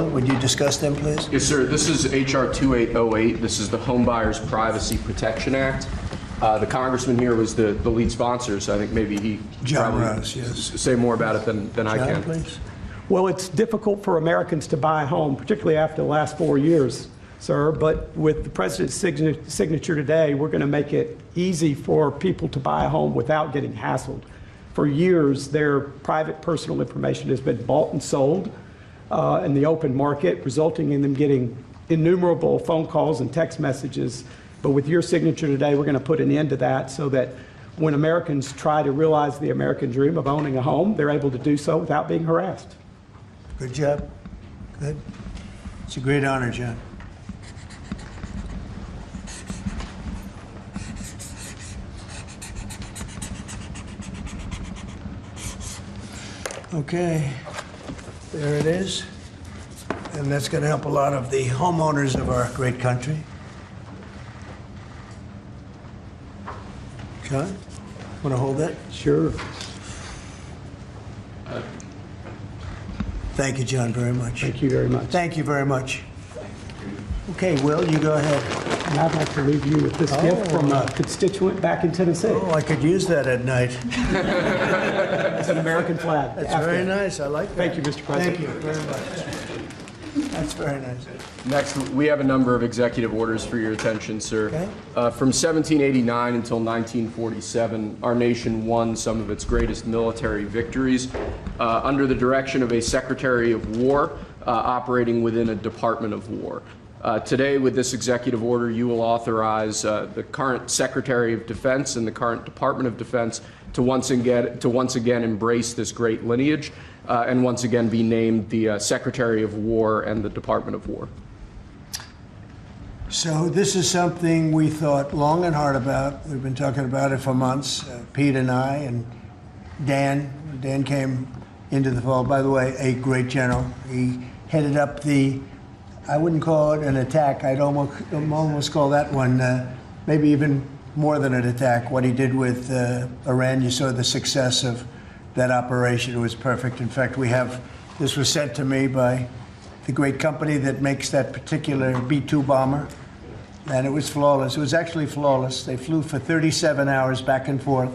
Would you discuss them, please? Yes, sir. This is H.R. 2808. This is the Home Buyers Privacy Protection Act. The congressman here was the lead sponsor, so I think maybe he John Ross, yes. say more about it than I John, can. please. Well, it's difficult for Americans to buy a home, particularly after the last 4 years, sir. But with the president's signature today, we're going to make it easy for people to buy a home without getting hassled. For years, their private personal information has been bought and sold in the open market, resulting in them getting innumerable phone calls and text messages. But with your signature today, we're going to put an end to that so that when Americans try to realize the American dream of owning a home, they're able to do so without being harassed. Good job. Good. It's a great honor, John. Okay, there it is. And that's going to help a lot of the homeowners of our great country. John, want to hold that? Sure. Thank you, John, very much. Thank you very much. Thank you very much. Okay, Will, you go ahead. And I'd like to leave you with this gift from a constituent back in Tennessee. Oh, I could use that at night. It's an American flag. That's very nice. I like that. Thank you, Mr. President. Thank you very much. That's very nice. Next, we have a number of executive orders for your attention, sir. Okay. From 1789 until 1947, our nation won some of its greatest military victories under the direction of a Secretary of War operating within a Department of War. Today, with this executive order, you will authorize the current Secretary of Defense and the current Department of Defense to once again embrace this great lineage and once again be named the Secretary of War and the Department of War. So this is something we thought long and hard about. We've been talking about it for months, Pete and I, and Dan. Dan came into the fold. By the way, a great general. He headed up the, I wouldn't call it an attack. I'd almost call that one maybe even more than an attack. What he did with Iran, you saw the success of that operation. It was perfect. In fact, this was sent to me by the great company that makes that particular B-2 bomber, and it was flawless. It was actually flawless. They flew for 37 hours back and forth,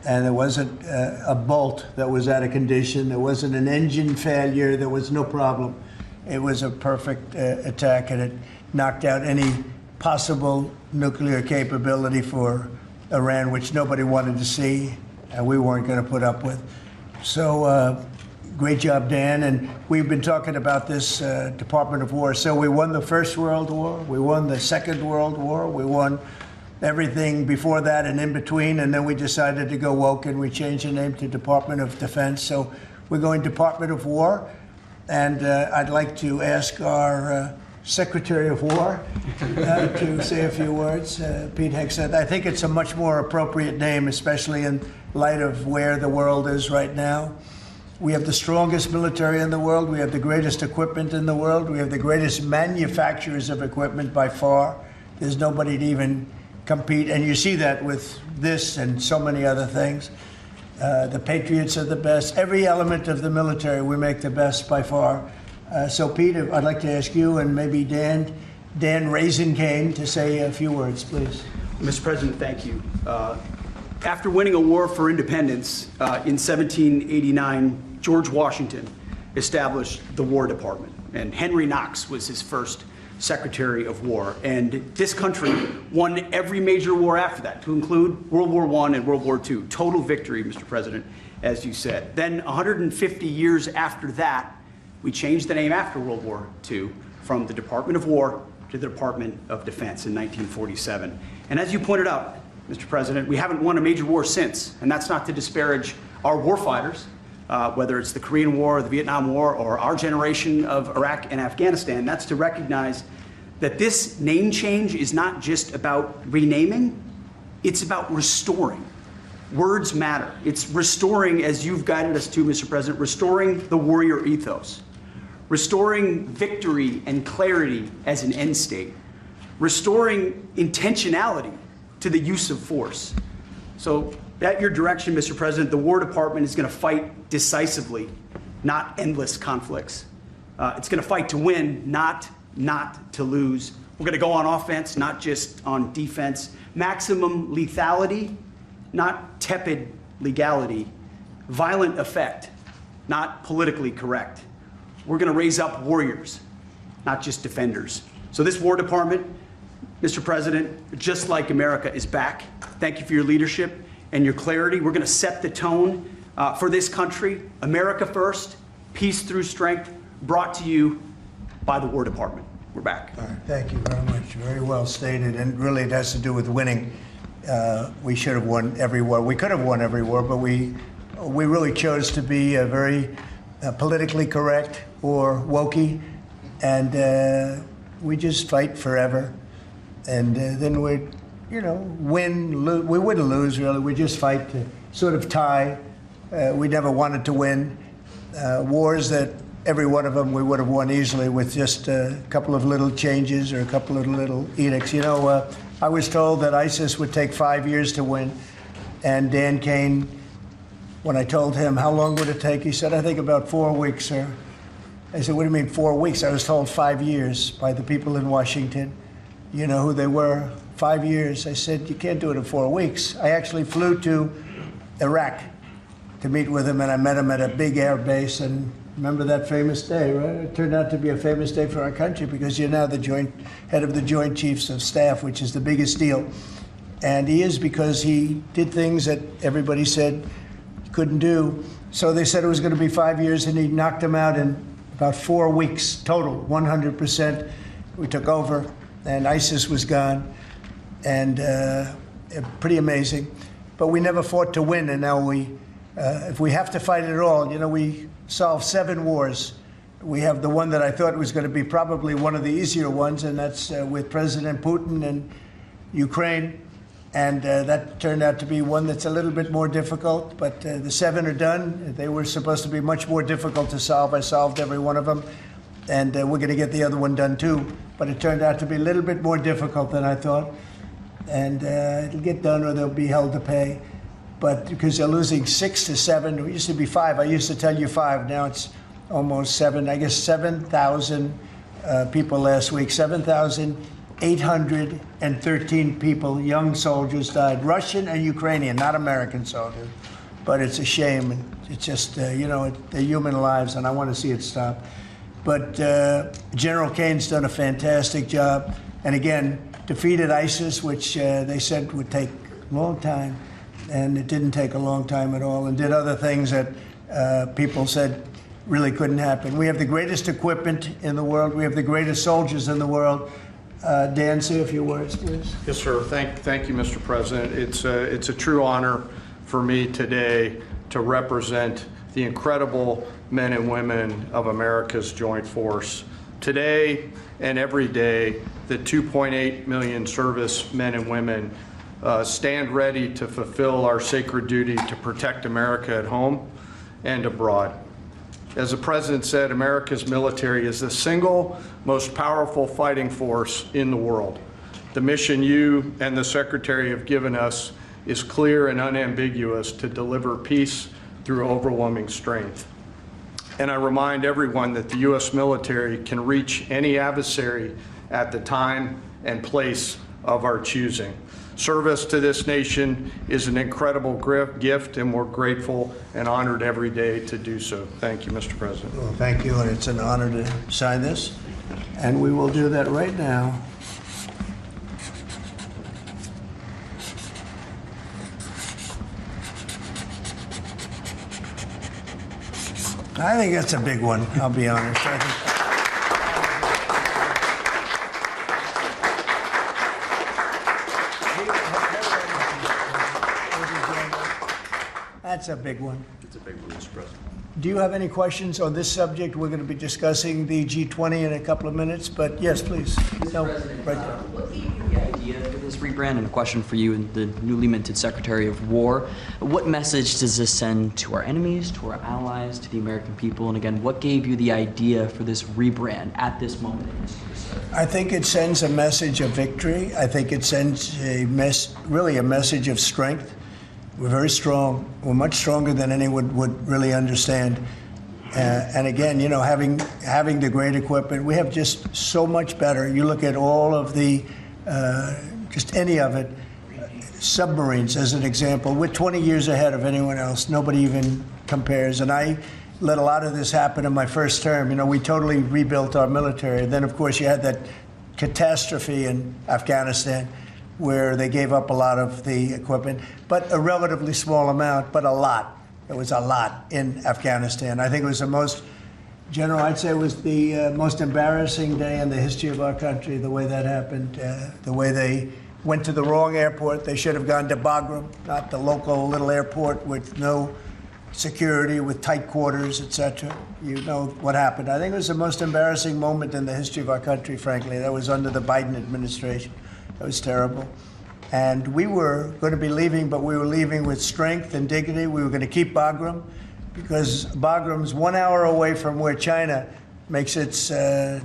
and there wasn't a bolt that was out of condition. There wasn't an engine failure. There was no problem. It was a perfect attack, and it knocked out any possible nuclear capability for Iran, which nobody wanted to see, and we weren't going to put up with. So great job, Dan. And we've been talking about this Department of War. So we won the First World War. We won the Second World War. We won everything before that and in between. And then we decided to go woke, and we changed the name to Department of Defense. So we're going Department of War. And I'd like to ask our Secretary of War to say a few words. Pete Hegseth. I think it's a much more appropriate name, especially in light of where the world is right now. We have the strongest military in the world. We have the greatest equipment in the world. We have the greatest manufacturers of equipment by far. There's nobody to even compete. And you see that with this and so many other things. The Patriots are the best. Every element of the military, we make the best by far. So, Pete, I'd like to ask you and maybe Dan Raisin Kane to say a few words, please. Mr. President, thank you. After winning a war for independence in 1789, George Washington established the War Department, and Henry Knox was his first Secretary of War. And this country won every major war after that, to include World War I and World War II. Total victory, Mr. President, as you said. Then 150 years after that, we changed the name after World War II from the Department of War to the Department of Defense in 1947. And as you pointed out, Mr. President, we haven't won a major war since, and that's not to disparage our warfighters, whether it's the Korean War, the Vietnam War, or our generation of Iraq and Afghanistan. That's to recognize that this name change is not just about renaming, it's about restoring. Words matter. It's restoring, as you've guided us to, Mr. President, restoring the warrior ethos, restoring victory and clarity as an end state, restoring intentionality to the use of force. So at your direction, Mr. President, the War Department is going to fight decisively, not endless conflicts. It's going to fight to win, not to lose. We're going to go on offense, not just on defense. Maximum lethality, not tepid legality. Violent effect, not politically correct. We're going to raise up warriors, not just defenders. So this War Department, Mr. President, just like America, is back. Thank you for your leadership and your clarity. We're going to set the tone for this country. America first, peace through strength, brought to you by the War Department. We're back. All right, thank you very much. Very well stated, and really it has to do with winning. We should have won every war. We could have won every war, but we really chose to be very politically correct or wokey, and we just fight forever. And then we, win, we wouldn't lose really. We just fight to sort of tie. We never wanted to win wars that every one of them we would have won easily with just a couple of little changes or a couple of little edicts. I was told that ISIS would take 5 years to win, and Dan Kane, when I told him how long would it take, he said, I think about 4 weeks, sir. I said, what do you mean 4 weeks? I was told 5 years by the people in Washington. You know who they were? 5 years. I said, you can't do it in 4 weeks. I actually flew to Iraq to meet with him, and I met him at a big air base. And remember that famous day, right? It turned out to be a famous day for our country because you're now the head of the Joint Chiefs of Staff, which is the biggest deal. And he is, because he did things that everybody said he couldn't do. So they said it was going to be 5 years, and he knocked them out in about 4 weeks total, 100%. We took over, and ISIS was gone, and pretty amazing. But we never fought to win, and now if we have to fight it all, we solved 7 wars. We have the one that I thought was going to be probably one of the easier ones, and that's with President Putin and Ukraine. And that turned out to be one that's a little bit more difficult, but the 7 are done. They were supposed to be much more difficult to solve. I solved every one of them, and we're going to get the other one done too. But it turned out to be a little bit more difficult than I thought. And it'll get done, or they'll be held to pay. But because they're losing 6 to 7, it used to be 5. I used to tell you 5. Now it's almost 7. I guess 7,000 people last week. 7,813 people, young soldiers, died. Russian and Ukrainian, not American soldiers. But it's a shame. And it's just, they're human lives, and I want to see it stop. But General Kane's done a fantastic job. And again, defeated ISIS, which they said would take a long time. And it didn't take a long time at all, and did other things that people said really couldn't happen. We have the greatest equipment in the world. We have the greatest soldiers in the world. Dan, say a few words, please. Yes, sir. Thank you, Mr. President. It's a true honor for me today to represent the incredible men and women of America's joint force. Today and every day, the 2.8 million service men and women stand ready to fulfill our sacred duty to protect America at home and abroad. As the President said, America's military is the single most powerful fighting force in the world. The mission you and the Secretary have given us is clear and unambiguous: to deliver peace through overwhelming strength. And I remind everyone that the U.S. military can reach any adversary at the time and place of our choosing. Service to this nation is an incredible gift, and we're grateful and honored every day to do so. Thank you, Mr. President. Well, thank you, and it's an honor to sign this. And we will do that right now. I think that's a big one, I'll be honest. That's a big one. It's a big one, Mr. President. Do you have any questions on this subject? We're going to be discussing the G20 in a couple of minutes, but yes, please. Mr. President, what gave you the idea for this rebrand? And a question for you, the newly minted Secretary of War. What message does this send to our enemies, to our allies, to the American people? And again, what gave you the idea for this rebrand at this moment in history, sir? I think it sends a message of victory. I think it sends really a message of strength. We're very strong. We're much stronger than anyone would really understand. And again, you know, having the great equipment, we have just so much better. You look at all of the, just any of it, submarines as an example. We're 20 years ahead of anyone else. Nobody even compares. And I let a lot of this happen in my first term. You know, we totally rebuilt our military. Then, of course, you had that catastrophe in Afghanistan where they gave up a lot of the equipment, but a relatively small amount, but a lot. It was a lot in Afghanistan. I think it was the most, General, I'd say it was the most embarrassing day in the history of our country, the way that happened, the way they went to the wrong airport. They should have gone to Bagram, not the local little airport with no security, with tight quarters, etc. You know what happened. I think it was the most embarrassing moment in the history of our country, frankly. That was under the Biden administration. That was terrible. And we were going to be leaving, but we were leaving with strength and dignity. We were going to keep Bagram because Bagram's 1 hour away from where China makes its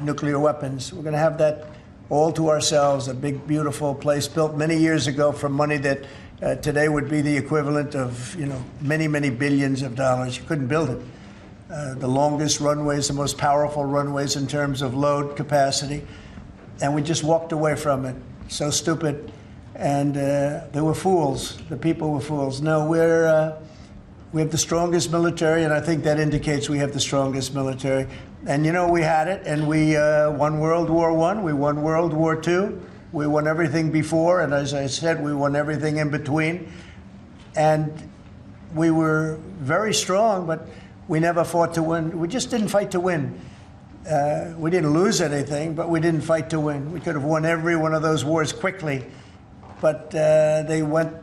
nuclear weapons. We're going to have that all to ourselves, a big, beautiful place built many years ago from money that today would be the equivalent of, you know, many, many billions of dollars. You couldn't build it. The longest runways, the most powerful runways in terms of load capacity. And we just walked away from it. So stupid. And they were fools. The people were fools. No, we have the strongest military, and I think that indicates we have the strongest military. And, you know, we had it, and we won World War I, we won World War II, we won everything before, and as I said, we won everything in between. And we were very strong, but we never fought to win. We just didn't fight to win. We didn't lose anything, but we didn't fight to win. We could have won every one of those wars quickly. But they went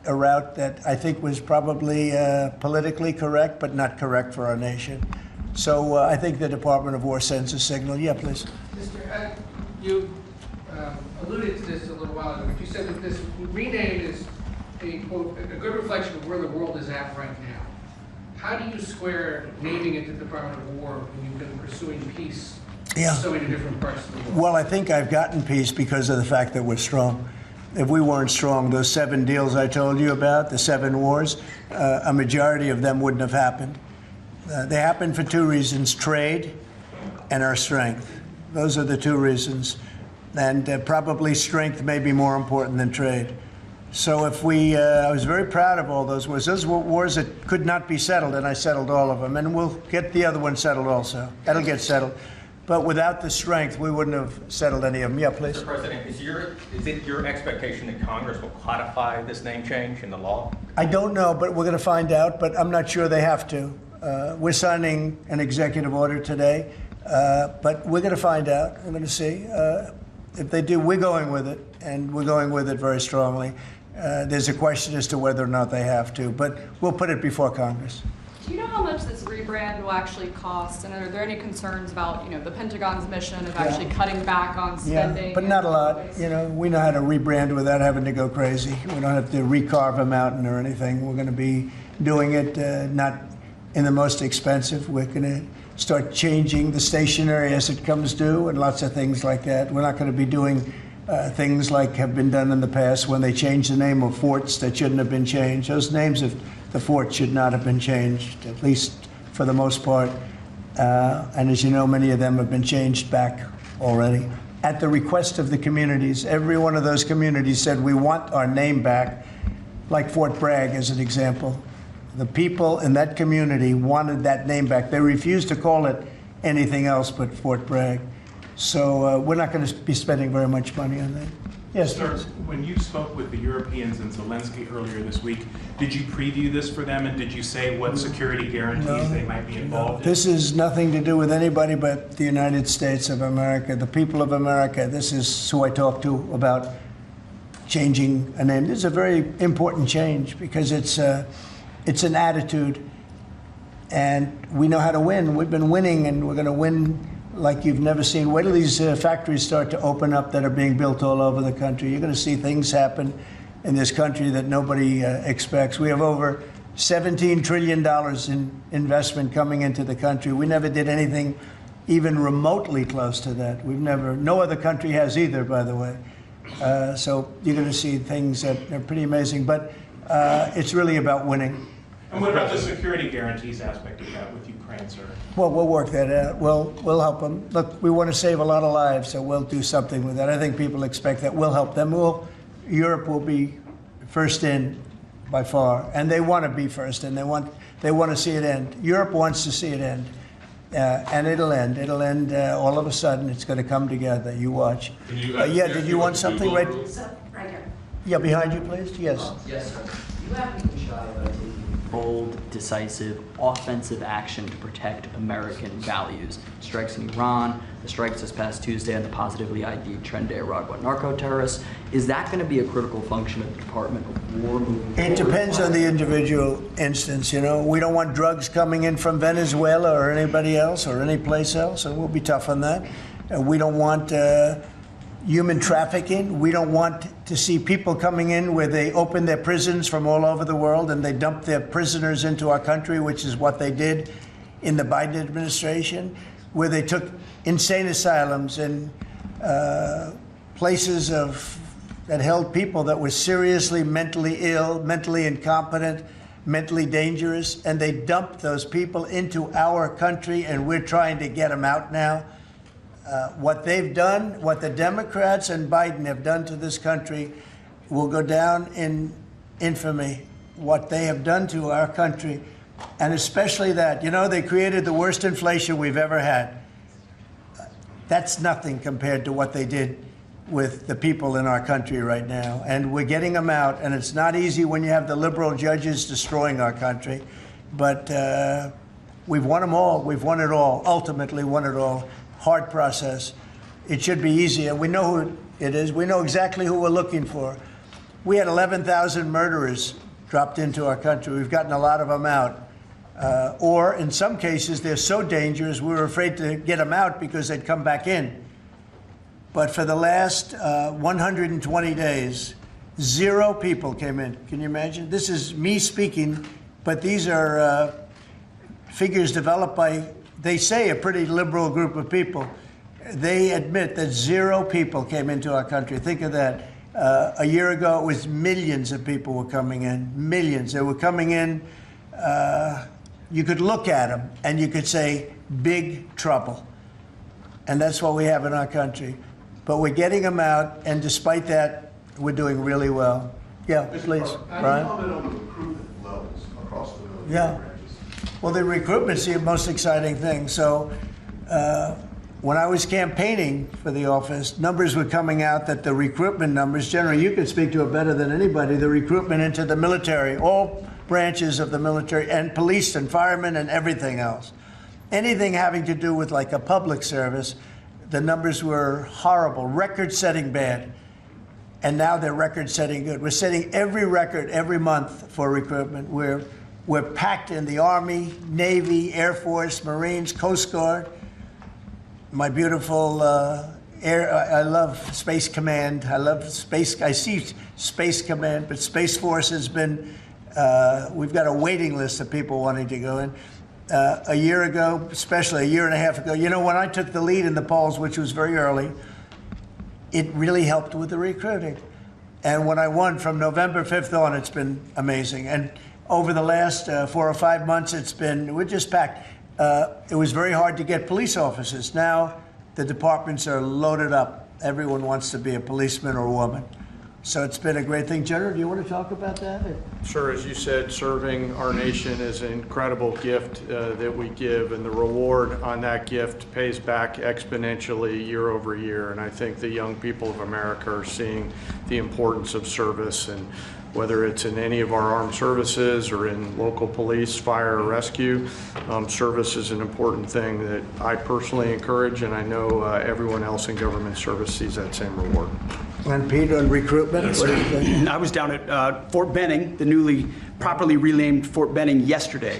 a route that I think was probably politically correct, but not correct for our nation. So I think the Department of War sends a signal. Yeah, please. Mr. You alluded to this a little while ago, but you said that this rename is a, quote, a good reflection of where the world is at right now. How do you square naming it the Department of War when you've been pursuing peace in so many different parts of the world? Well, I think I've gotten peace because of the fact that we're strong. If we weren't strong, those 7 deals I told you about, the 7 wars, a majority of them wouldn't have happened. They happened for 2 reasons, trade and our strength. Those are the 2 reasons. And probably strength may be more important than trade. So if we, I was very proud of all those wars. Those were wars that could not be settled, and I settled all of them. And we'll get the other one settled also. That'll get settled. But without the strength, we wouldn't have settled any of them. Yeah, please. Mr. President, is it your expectation that Congress will codify this name change in the law? I don't know, but we're going to find out. But I'm not sure they have to. We're signing an executive order today, but we're going to find out. We're going to see. If they do, we're going with it, and we're going with it very strongly. There's a question as to whether or not they have to, but we'll put it before Congress. Do you know how much this rebrand will actually cost? And are there any concerns about, you know, the Pentagon's mission of actually cutting back on spending? Yeah, but not a lot. You know, we know how to rebrand without having to go crazy. We don't have to recarve a mountain or anything. We're going to be doing it not in the most expensive. We're going to start changing the stationery as it comes due and lots of things like that. We're not going to be doing things like have been done in the past when they change the name of forts that shouldn't have been changed. Those names of the forts should not have been changed, at least for the most part. And as you know, many of them have been changed back already. At the request of the communities, every one of those communities said, we want our name back, like Fort Bragg as an example. The people in that community wanted that name back. They refused to call it anything else but Fort Bragg. So we're not going to be spending very much money on that. Yes, Sir, please. when you spoke with the Europeans and Zelensky earlier this week, did you preview this for them, and did you say what security guarantees they might be involved in? This is nothing to do with anybody but the United States of America, the people of America. This is who I talked to about changing a name. This is a very important change because it's an attitude, and we know how to win. We've been winning, and we're going to win like you've never seen. Wait till these factories start to open up that are being built all over the country. You're going to see things happen in this country that nobody expects. We have over $17 trillion in investment coming into the country. We never did anything even remotely close to that. No other country has either, by the way. So you're going to see things that are pretty amazing. But it's really about winning. And what about the security guarantees aspect of that with Ukraine, sir? Well, we'll work that out. We'll help them. Look, we want to save a lot of lives, so we'll do something with that. I think people expect that. We'll help them. Europe will be first in by far, and they want to be first, and they want to see it end. Europe wants to see it end, and it'll end. It'll end all of a sudden. It's going to come together. You watch. Yeah, did you want something right? Right here. Yeah, behind you, please. Yes. Yes, sir. You haven't been shy about taking bold, decisive, offensive action to protect American values. Strikes in Iran, the strikes this past Tuesday on the positively ID'd Tren de Aragua narco-terrorists. Is that going to be a critical function of the Department of War moving forward? It depends on the individual instance, you know. We don't want drugs coming in from Venezuela or anybody else or any place else, and we'll be tough on that. We don't want human trafficking. We don't want to see people coming in where they open their prisons from all over the world and they dump their prisoners into our country, which is what they did in the Biden administration, where they took insane asylums and places that held people that were seriously mentally ill, mentally incompetent, mentally dangerous, and they dumped those people into our country, and we're trying to get them out now. What they've done, what the Democrats and Biden have done to this country will go down in infamy. What they have done to our country, and especially that, you know, they created the worst inflation we've ever had. That's nothing compared to what they did with the people in our country right now. And we're getting them out, and it's not easy when you have the liberal judges destroying our country. But we've won them all. We've won it all, ultimately won it all. Hard process. It should be easier. We know who it is. We know exactly who we're looking for. We had 11,000 murderers dropped into our country. We've gotten a lot of them out. Or in some cases, they're so dangerous, we were afraid to get them out because they'd come back in. But for the last 120 days, 0 people came in. Can you imagine? This is me speaking, but these are figures developed by, they say, a pretty liberal group of people. They admit that 0 people came into our country. Think of that. A year ago, it was millions of people were coming in. Millions. They were coming in. You could look at them and you could say, big trouble. And that's what we have in our country. But we're getting them out, and despite that, we're doing really well. Yeah, please, Brian. Comment on the recruitment levels across the military branches. Well, the recruitment's the most exciting thing. So when I was campaigning for the office, numbers were coming out that the recruitment numbers, generally, you can speak to it better than anybody, the recruitment into the military, all branches of the military, and police and firemen and everything else. Anything having to do with like a public service, the numbers were horrible, record-setting bad. And now they're record-setting good. We're setting every record every month for recruitment. We're packed in the Army, Navy, Air Force, Marines, Coast Guard. My beautiful I love Space Command. I love Space. I see Space Command, but Space Force has been. We've got a waiting list of people wanting to go in. A year ago, especially a year and a half ago, you know, when I took the lead in the polls, which was very early, it really helped with the recruiting. And when I won from November 5th on, it's been amazing. And over the last 4 or 5 months, we're just packed. It was very hard to get police officers. Now the departments are loaded up. Everyone wants to be a policeman or a woman. So it's been a great thing. General, do you want to talk about that? Sure. As you said, serving our nation is an incredible gift that we give, and the reward on that gift pays back exponentially year over year. And I think the young people of America are seeing the importance of service, and whether it's in any of our armed services or in local police, fire, or rescue, service is an important thing that I personally encourage, and I know everyone else in government service sees that same reward. And Peter, on recruitment, what do you think? I was down at Fort Benning, the newly properly renamed Fort Benning, yesterday,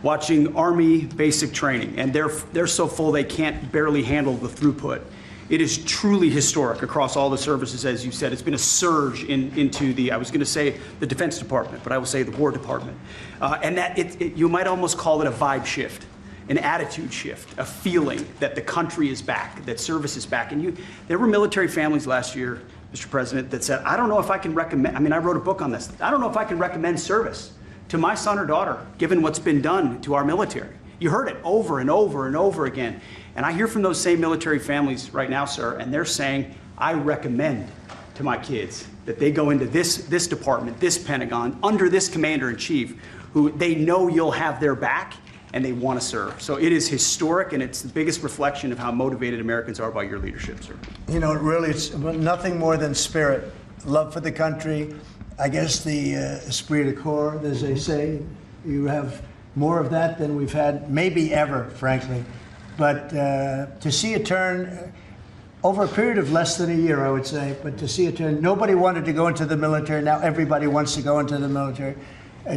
watching Army basic training, and they're so full they can't barely handle the throughput. It is truly historic across all the services, as you said. It's been a surge into the, I was going to say the Defense Department, but I will say the War Department. And that you might almost call it a vibe shift, an attitude shift, a feeling that the country is back, that service is back. And there were military families last year, Mr. President, that said, I don't know if I can recommend, I mean, I wrote a book on this. I don't know if I can recommend service to my son or daughter, given what's been done to our military. You heard it over and over and over again. And I hear from those same military families right now, sir, and they're saying, I recommend to my kids that they go into this department, this Pentagon, under this commander-in-chief, who they know you'll have their back and they want to serve. So it is historic, and it's the biggest reflection of how motivated Americans are by your leadership, sir. You know, really, it's nothing more than spirit, love for the country. I guess the esprit de corps, as they say, you have more of that than we've had maybe ever, frankly. But to see a turn over a period of less than a year, I would say, but to see a turn, nobody wanted to go into the military. Now everybody wants to go into the military.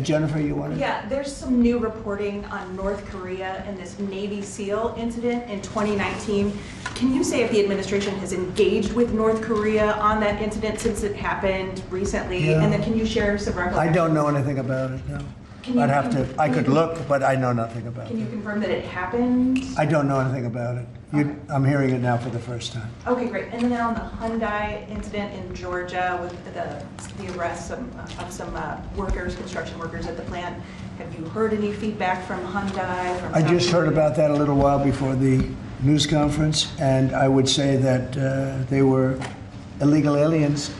Jennifer, you wanted? Yeah, there's some new reporting on North Korea and this Navy SEAL incident in 2019. Can you say if the administration has engaged with North Korea on that incident since it happened recently? Yeah. And then can you share some recollections? I don't know anything about it, no. Can I'd have to, I could look, but I know nothing about it. Can you confirm that it happened? I don't know anything about it. Okay. I'm hearing it now for the first time. Okay, great. And then on the Hyundai incident in Georgia with the arrest of some workers, construction workers at the plant, have you heard any feedback from Hyundai? From I just South heard Korea? about that a little while before the news conference, and I would say that they were illegal aliens,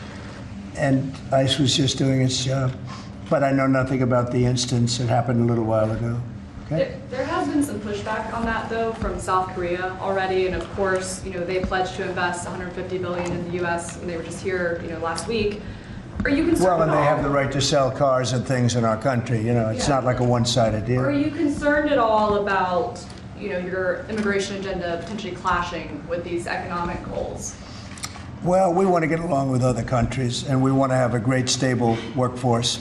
and ICE was just doing its job. But I know nothing about the instance. It happened a little while ago. Okay? There has been some pushback on that, though, from South Korea already, and of course, you know, they pledged to invest $150 billion in the U.S. and they were just here, you know, last week. Are you concerned? Well, and at they all? have the right to sell cars and things in our country. You know, it's Yeah. not like a one-sided deal. Are you concerned at all about, you know, your immigration agenda potentially clashing with these economic goals? Well, we want to get along with other countries, and we want to have a great, stable workforce.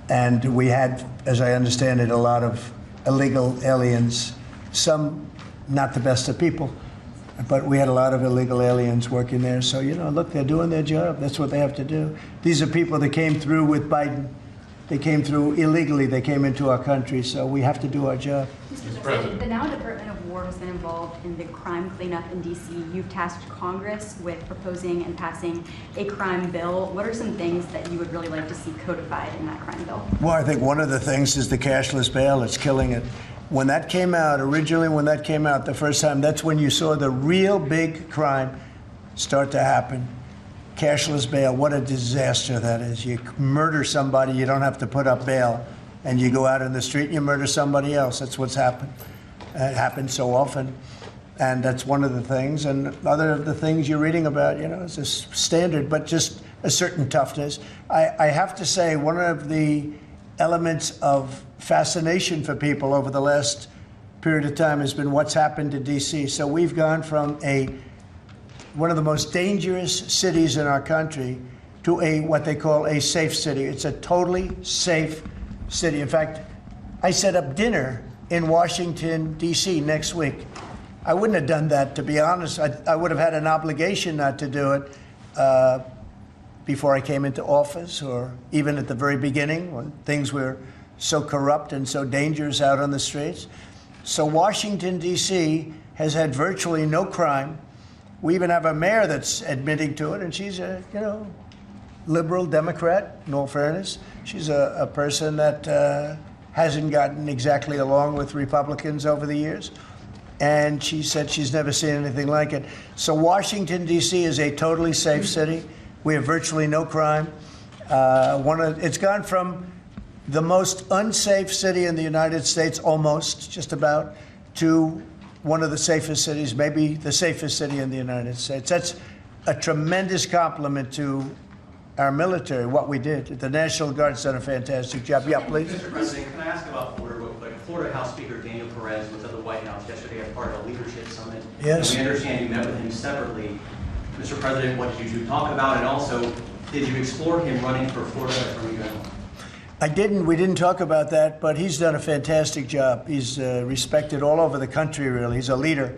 And we had, as I understand it, a lot of illegal aliens, some not the best of people, but we had a lot of illegal aliens working there. So, you know, look, they're doing their job. That's what they have to do. These are people that came through with Biden. They came through illegally. They came into our country. So we have to do our job. Mr. President, the now Department of War has been involved in the crime cleanup in D.C. You've tasked Congress with proposing and passing a crime bill. What are some things that you would really like to see codified in that crime bill? Well, I think one of the things is the cashless bail. It's killing it. When that came out, originally when that came out the first time, that's when you saw the real big crime start to happen. Cashless bail, what a disaster that is. You murder somebody, you don't have to put up bail, and you go out in the street and you murder somebody else. That's what's happened. It happens so often. And that's one of the things. And other of the things you're reading about, you know, is a standard, but just a certain toughness. I have to say, one of the elements of fascination for people over the last period of time has been what's happened to D.C. So we've gone from one of the most dangerous cities in our country to what they call a safe city. It's a totally safe city. In fact, I set up dinner in Washington, D.C. next week. I wouldn't have done that, to be honest. I would have had an obligation not to do it before I came into office, or even at the very beginning when things were so corrupt and so dangerous out on the streets. So Washington, D.C. has had virtually no crime. We even have a mayor that's admitting to it, and she's a, you know, liberal Democrat, in all fairness. She's a person that hasn't gotten exactly along with Republicans over the years. And she said she's never seen anything like it. So Washington, D.C. is a totally safe city. We have virtually no crime. It's gone from the most unsafe city in the United States, almost, just about, to one of the safest cities, maybe the safest city in the United States. That's a tremendous compliment to our military, what we did. The National Guard's done a fantastic job. Yeah, please. Mr. President, can I ask about Florida real quick? Florida House Speaker Daniel Perez was at the White House yesterday as part of a leadership summit. Yes. And we understand you met with him separately. Mr. President, what did you two talk about? And also, did you explore him running for Florida Attorney General? I didn't. We didn't talk about that, but he's done a fantastic job. He's respected all over the country, really. He's a leader,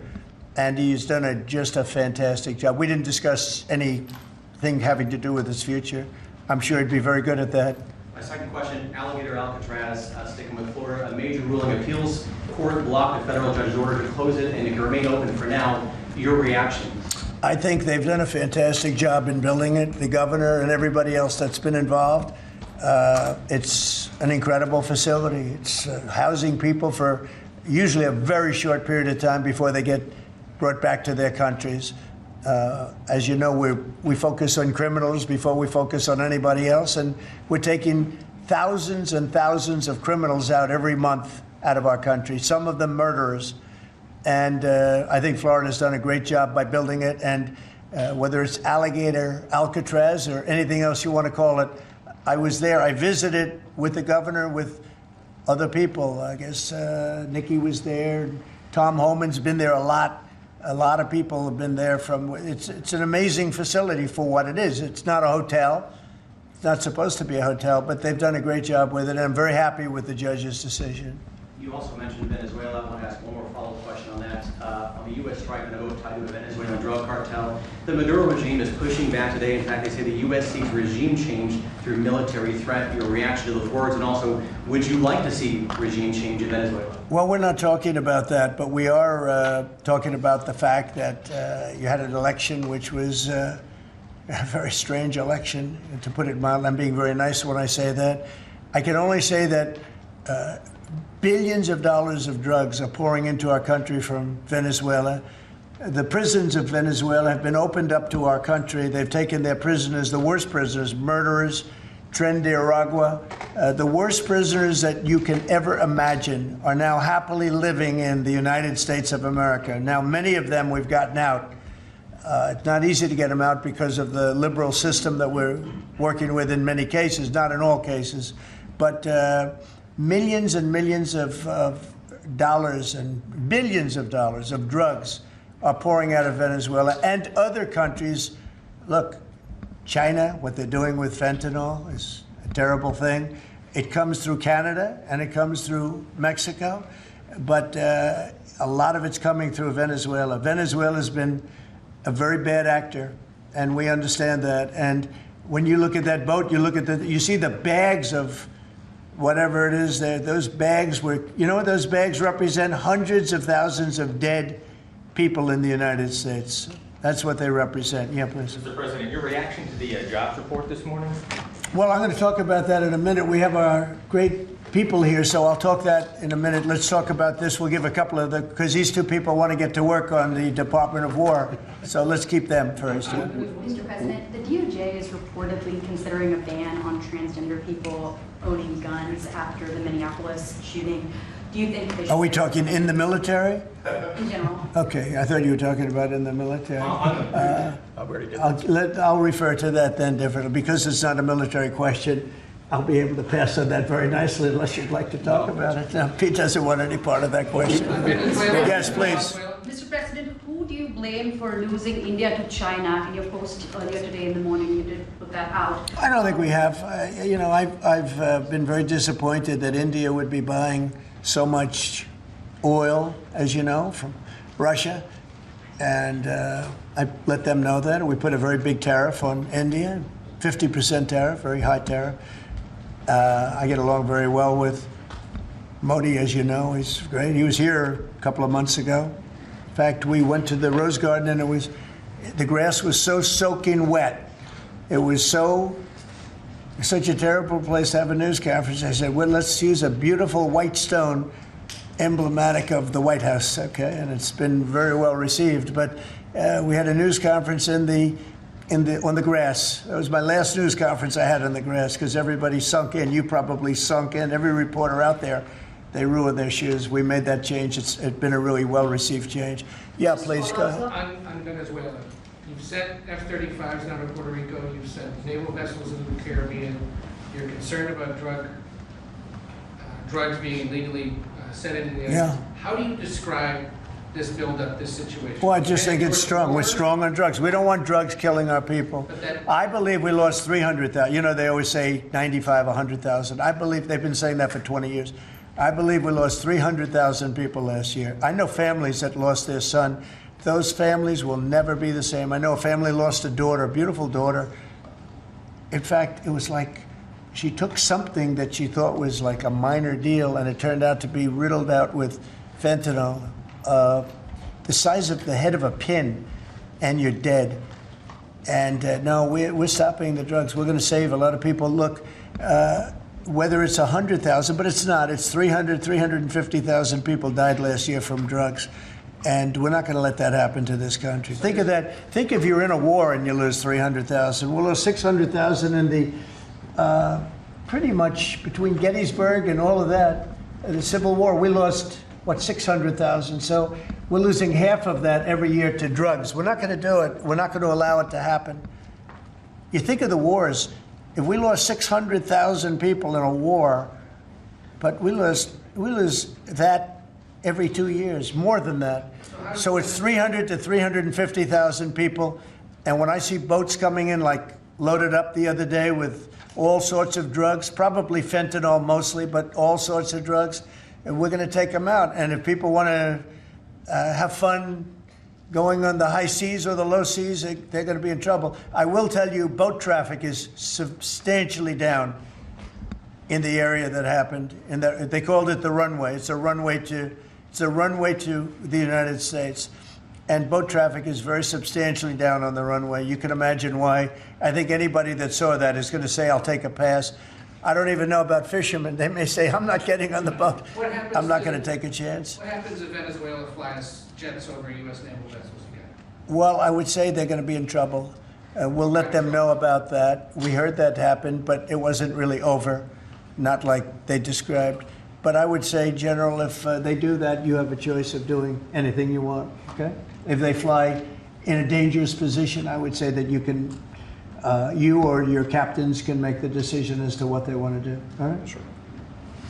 and he's done just a fantastic job. We didn't discuss anything having to do with his future. I'm sure he'd be very good at that. My second question, Alligator Alcatraz, sticking with Florida, a major ruling appeals court blocked the federal judge's order to close it, and it can remain open for now. Your reaction? I think they've done a fantastic job in building it, the governor and everybody else that's been involved. It's an incredible facility. It's housing people for usually a very short period of time before they get brought back to their countries. As you know, we focus on criminals before we focus on anybody else, and we're taking thousands and thousands of criminals out every month out of our country, some of them murderers. And I think Florida's done a great job by building it, and whether it's Alligator, Alcatraz, or anything else you want to call it, I was there. I visited with the governor, with other people. I guess Nikki was there. Tom Homan's been there a lot. A lot of people have been there from, it's an amazing facility for what it is. It's not a hotel. It's not supposed to be a hotel, but they've done a great job with it, and I'm very happy with the judge's decision. You also mentioned Venezuela. I want to ask one more follow-up question on that. On the U.S. strike on a vote tied to the Venezuelan drug cartel, the Maduro regime is pushing back today. In fact, they say the U.S. seeks regime change through military threat. Your reaction to those words, and also, would you like to see regime change in Venezuela? Well, we're not talking about that, but we are talking about the fact that you had an election which was a very strange election, to put it mildly. I'm being very nice when I say that. I can only say that billions of dollars of drugs are pouring into our country from Venezuela. The prisons of Venezuela have been opened up to our country. They've taken their prisoners, the worst prisoners, murderers, Tren de Aragua. The worst prisoners that you can ever imagine are now happily living in the United States of America. Now, many of them we've gotten out. It's not easy to get them out because of the liberal system that we're working with in many cases, not in all cases. But millions and millions of dollars and billions of dollars of drugs are pouring out of Venezuela and other countries. Look, China, what they're doing with fentanyl is a terrible thing. It comes through Canada and it comes through Mexico, but a lot of it's coming through Venezuela. Venezuela's been a very bad actor, and we understand that. And when you look at that boat, you see the bags of whatever it is there. Those bags were, you know what those bags represent? Hundreds of thousands of dead people in the United States. That's what they represent. Yeah, please. Mr. President, your reaction to the jobs report this morning? Well, I'm going to talk about that in a minute. We have our great people here, so I'll talk that in a minute. Let's talk about this. We'll give a couple of because these two people want to get to work on the Department of War. So let's keep them first. Mr. President, the DOJ is reportedly considering a ban on transgender people owning guns after the Minneapolis shooting. Do you think they should? Are we talking in the military? In general. Okay, I thought you were talking about in the military. I'll refer to that then differently. Because it's not a military question, I'll be able to pass on that very nicely unless you'd like to talk about it. No, Pete doesn't want any part of that question. Yes, please. Mr. President, who do you blame for losing India to China? In your post earlier today in the morning, you did put that out. I don't think we have. You know, I've been very disappointed that India would be buying so much oil, as you know, from Russia. And I let them know that. We put a very big tariff on India, 50% tariff, very high tariff. I get along very well with Modi, as you know. He's great. He was here a couple of months ago. In fact, we went to the Rose Garden, and the grass was so soaking wet. It was such a terrible place to have a news conference. I said, well, let's use a beautiful white stone emblematic of the White House, okay? And it's been very well received. But we had a news conference on the grass. That was my last news conference I had on the grass because everybody sunk in. You probably sunk in. Every reporter out there, they ruined their shoes. We made that change. It's been a really well-received change. Yeah, please, go ahead. On Venezuela, you've sent F-35s down to Puerto Rico. You've sent naval vessels into the Caribbean. You're concerned about drugs being illegally sent into the ocean. Yeah. How do you describe this buildup, this situation? Well, I just think it's strong. We're strong on drugs. We don't want drugs killing our people. I believe we lost 300,000. You know, they always say 95, 100,000. I believe they've been saying that for 20 years. I believe we lost 300,000 people last year. I know families that lost their son. Those families will never be the same. I know a family lost a daughter, a beautiful daughter. In fact, it was like she took something that she thought was like a minor deal, and it turned out to be riddled out with fentanyl. The size of the head of a pin, and you're dead. And no, we're stopping the drugs. We're going to save a lot of people. Look, whether it's 100,000, but it's not. It's 350,000 people died last year from drugs. And we're not going to let that happen to this country. Think of that. Think if you're in a war and you lose 300,000. We'll lose 600,000 in the, pretty much between Gettysburg and all of that, the Civil War, we lost, what, 600,000. So we're losing half of that every year to drugs. We're not going to do it. We're not going to allow it to happen. You think of the wars. If we lost 600,000 people in a war, but we lose that every 2 years, more than that. So it's 300 to 350,000 people. And when I see boats coming in, like loaded up the other day with all sorts of drugs, probably fentanyl mostly, but all sorts of drugs, and we're going to take them out. And if people want to have fun going on the high seas or the low seas, they're going to be in trouble. I will tell you, boat traffic is substantially down in the area that happened. And they called it the runway. It's a runway to the United States. And boat traffic is very substantially down on the runway. You can imagine why. I think anybody that saw that is going to say, I'll take a pass. I don't even know about fishermen. They may say, I'm not getting on the boat. I'm not going to take a chance. What happens if Venezuela flies jets over U.S. naval vessels again? Well, I would say they're going to be in trouble. We'll let them know about that. We heard that happen, but it wasn't really over, not like they described. But I would say, General, if they do that, you have a choice of doing anything you want, okay? If they fly in a dangerous position, I would say that you can, you or your captains can make the decision as to what they want to do, all right? Sure.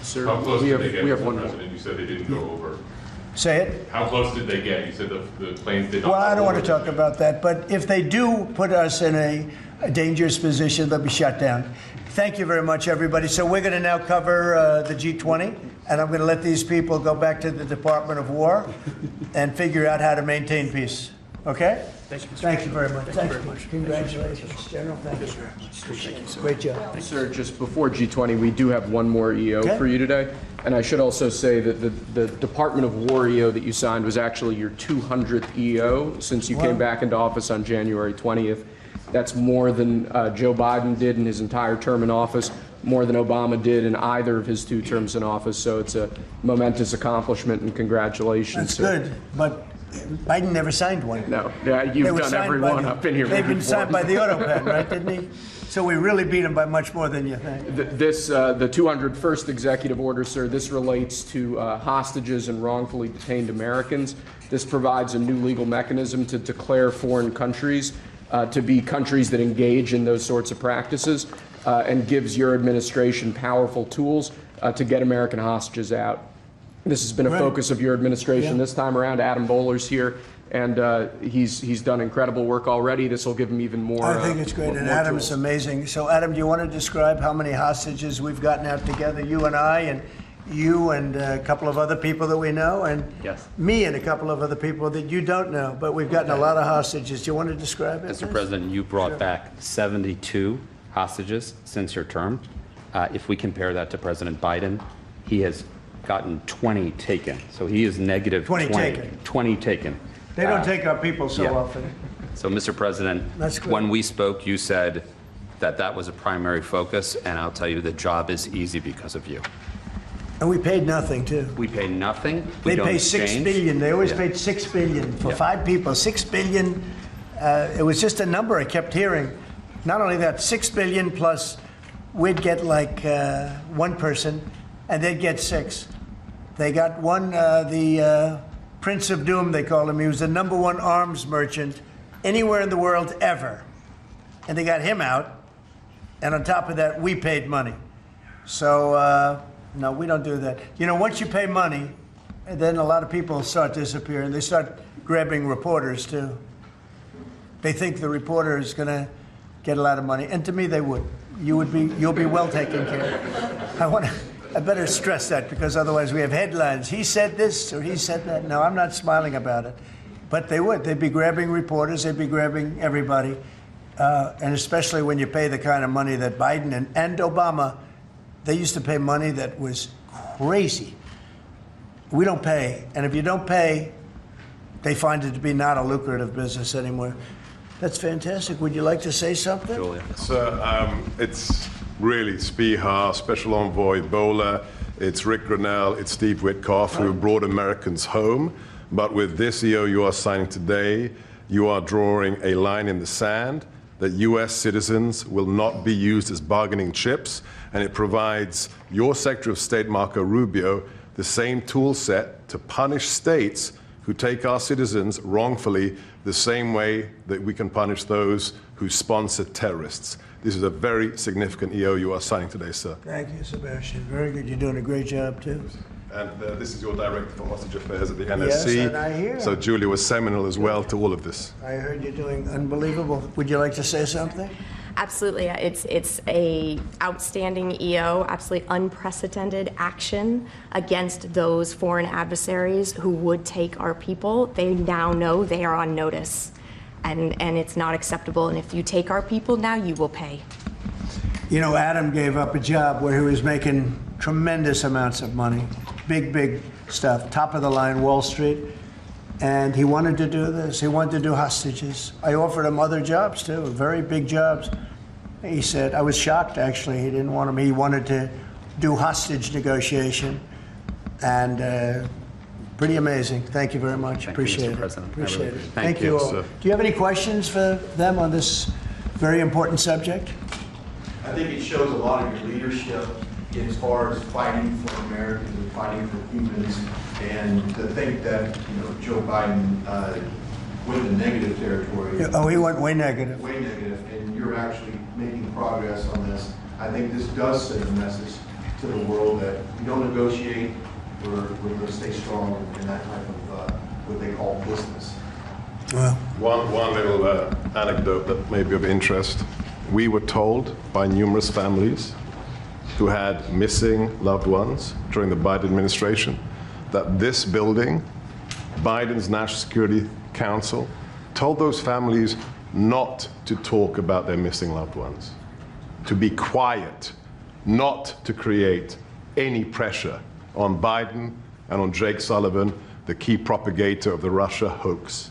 Sir, How close did they get, we have Mr. one more. President? You said they didn't go over. Say it? How close did they get? You said the planes did not Well, I don't go want to over. talk about that, but if they do put us in a dangerous position, they'll be shut down. Thank you very much, everybody. So we're going to now cover the G20, and I'm going to let these people go back to the Department of War and figure out how to maintain peace. Okay? Thank you, Mr. Thank you very much. Thank you very much. Congratulations, General. Thank you. Thank you, sir. Great job. Sir, just before G20, we do have one more EO Okay. for you today. And I should also say that the Department of War EO that you signed was actually your 200th EO since you Wow. came back into office on January 20th. That's more than Joe Biden did in his entire term in office, more than Obama did in either of his 2 terms in office. So it's a momentous accomplishment, and congratulations, That's sir. good, but Biden never signed one. No, yeah, They you've were done signed every by one the- up in here. They've been before. signed by the Autopan, right, didn't he? So we really beat him by much more than you think. The 201st executive order, sir, this relates to hostages and wrongfully detained Americans. This provides a new legal mechanism to declare foreign countries to be countries that engage in those sorts of practices and gives your administration powerful tools to get American hostages out. This has been a Right. focus of your administration Yeah. this time around. Adam Bowler's here, and he's done incredible work already. This will give him even more. I think it's great, and Adam's tools. amazing. So, Adam, do you want to describe how many hostages we've gotten out together, you and I, and you and a couple of other people that we know, and Yes. me and a couple of other people that you don't know, but we've gotten a lot of hostages. Do you want to describe it? Mr. President, you brought back 72 hostages since your term. If we compare that to President Biden, he has gotten 20 taken. So he is negative 20 taken. 20 taken. They don't take our people so yeah. often. So, Mr. President, That's good. when we spoke, you said that that was a primary focus, and I'll tell you the job is easy because of you. And we paid nothing, too. We pay nothing. They We don't pay $6 exchange. billion. They always Yeah. paid $6 billion for Yeah. 5 people. $6 billion. It was just a number I kept hearing. Not only that, $6 billion plus we'd get like 1 person, and they'd get 6. They got one, the Prince of Doom, they called him. He was the #1 arms merchant anywhere in the world ever. And they got him out. And on top of that, we paid money. So, no, we don't do that. You know, once you pay money, then a lot of people start disappearing. They start grabbing reporters, too. They think the reporter is going to get a lot of money. And to me, they would. You'll be well taken care of. I better stress that, because otherwise we have headlines. He said this or he said that. No, I'm not smiling about it. But they would. They'd be grabbing reporters. They'd be grabbing everybody. And especially when you pay the kind of money that Biden and Obama, they used to pay money that was crazy. We don't pay. And if you don't pay, they find it to be not a lucrative business anymore. That's fantastic. Would you like to say something? Julia. So it's really Spihar, Special Envoy Bowler, it's Rick Grenell, it's Steve Witkoff who brought Americans home. But with this EO you are signing today, you are drawing a line in the sand that U.S. citizens will not be used as bargaining chips, and it provides your Secretary of State, Marco Rubio, the same tool set to punish states who take our citizens wrongfully the same way that we can punish those who sponsor terrorists. This is a very significant EO you are signing today, sir. Thank you, Sebastian. Very good. You're doing a great job, too. And this is your Director for Hostage Affairs at the NSC. Yes, and I hear. So Julia was seminal as well to all of this. I heard you're doing unbelievable. Would you like to say something? Absolutely. It's a outstanding EO, absolutely unprecedented action against those foreign adversaries who would take our people. They now know they are on notice, and it's not acceptable. And if you take our people now, you will pay. You know, Adam gave up a job where he was making tremendous amounts of money, big stuff, top of the line Wall Street, and he wanted to do this. He wanted to do hostages. I offered him other jobs too, very big jobs. He said, I was shocked actually, he didn't want them. He wanted to do hostage negotiation, and pretty amazing. Thank you very much. Appreciate Mr. it. President. Appreciate it. Thank you. all. Do you have any questions for them on this very important subject? I think it shows a lot of your leadership as far as fighting for Americans and fighting for humans, and to think that, you know, Joe Biden went in negative territory. Oh, he went way negative. Way negative, and you're actually making progress on this. I think this does send a message to the world that you don't negotiate, we're going to stay strong in that type of what they call business. Well, one little anecdote that may be of interest. We were told by numerous families who had missing loved ones during the Biden administration that this building, Biden's National Security Council, told those families not to talk about their missing loved ones, to be quiet, not to create any pressure on Biden and on Jake Sullivan, the key propagator of the Russia hoax.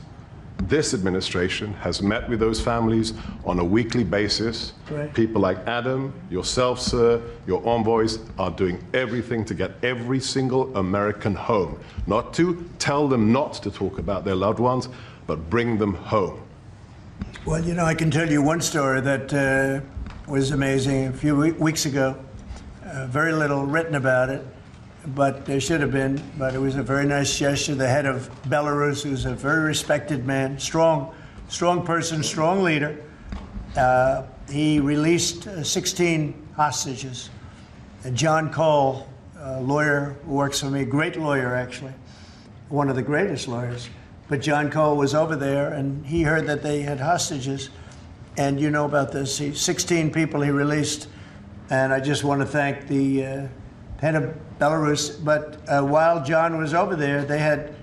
This administration has met with those families on a weekly basis. Right. People like Adam, yourself, sir, your envoys are doing everything to get every single American home. Not to tell them not to talk about their loved ones, but bring them home. well, you know, I can tell you one story that was amazing. A few weeks ago, very little written about it, but there should have been. But it was a very nice gesture. The head of Belarus, who's a very respected man, strong person, strong leader, he released 16 hostages. And John Cole, a lawyer who works for me, great lawyer actually, one of the greatest lawyers. But John Cole was over there, and he heard that they had hostages. And you know about this. 16 people he released. And I just want to thank the head of Belarus. But while John was over there, they had,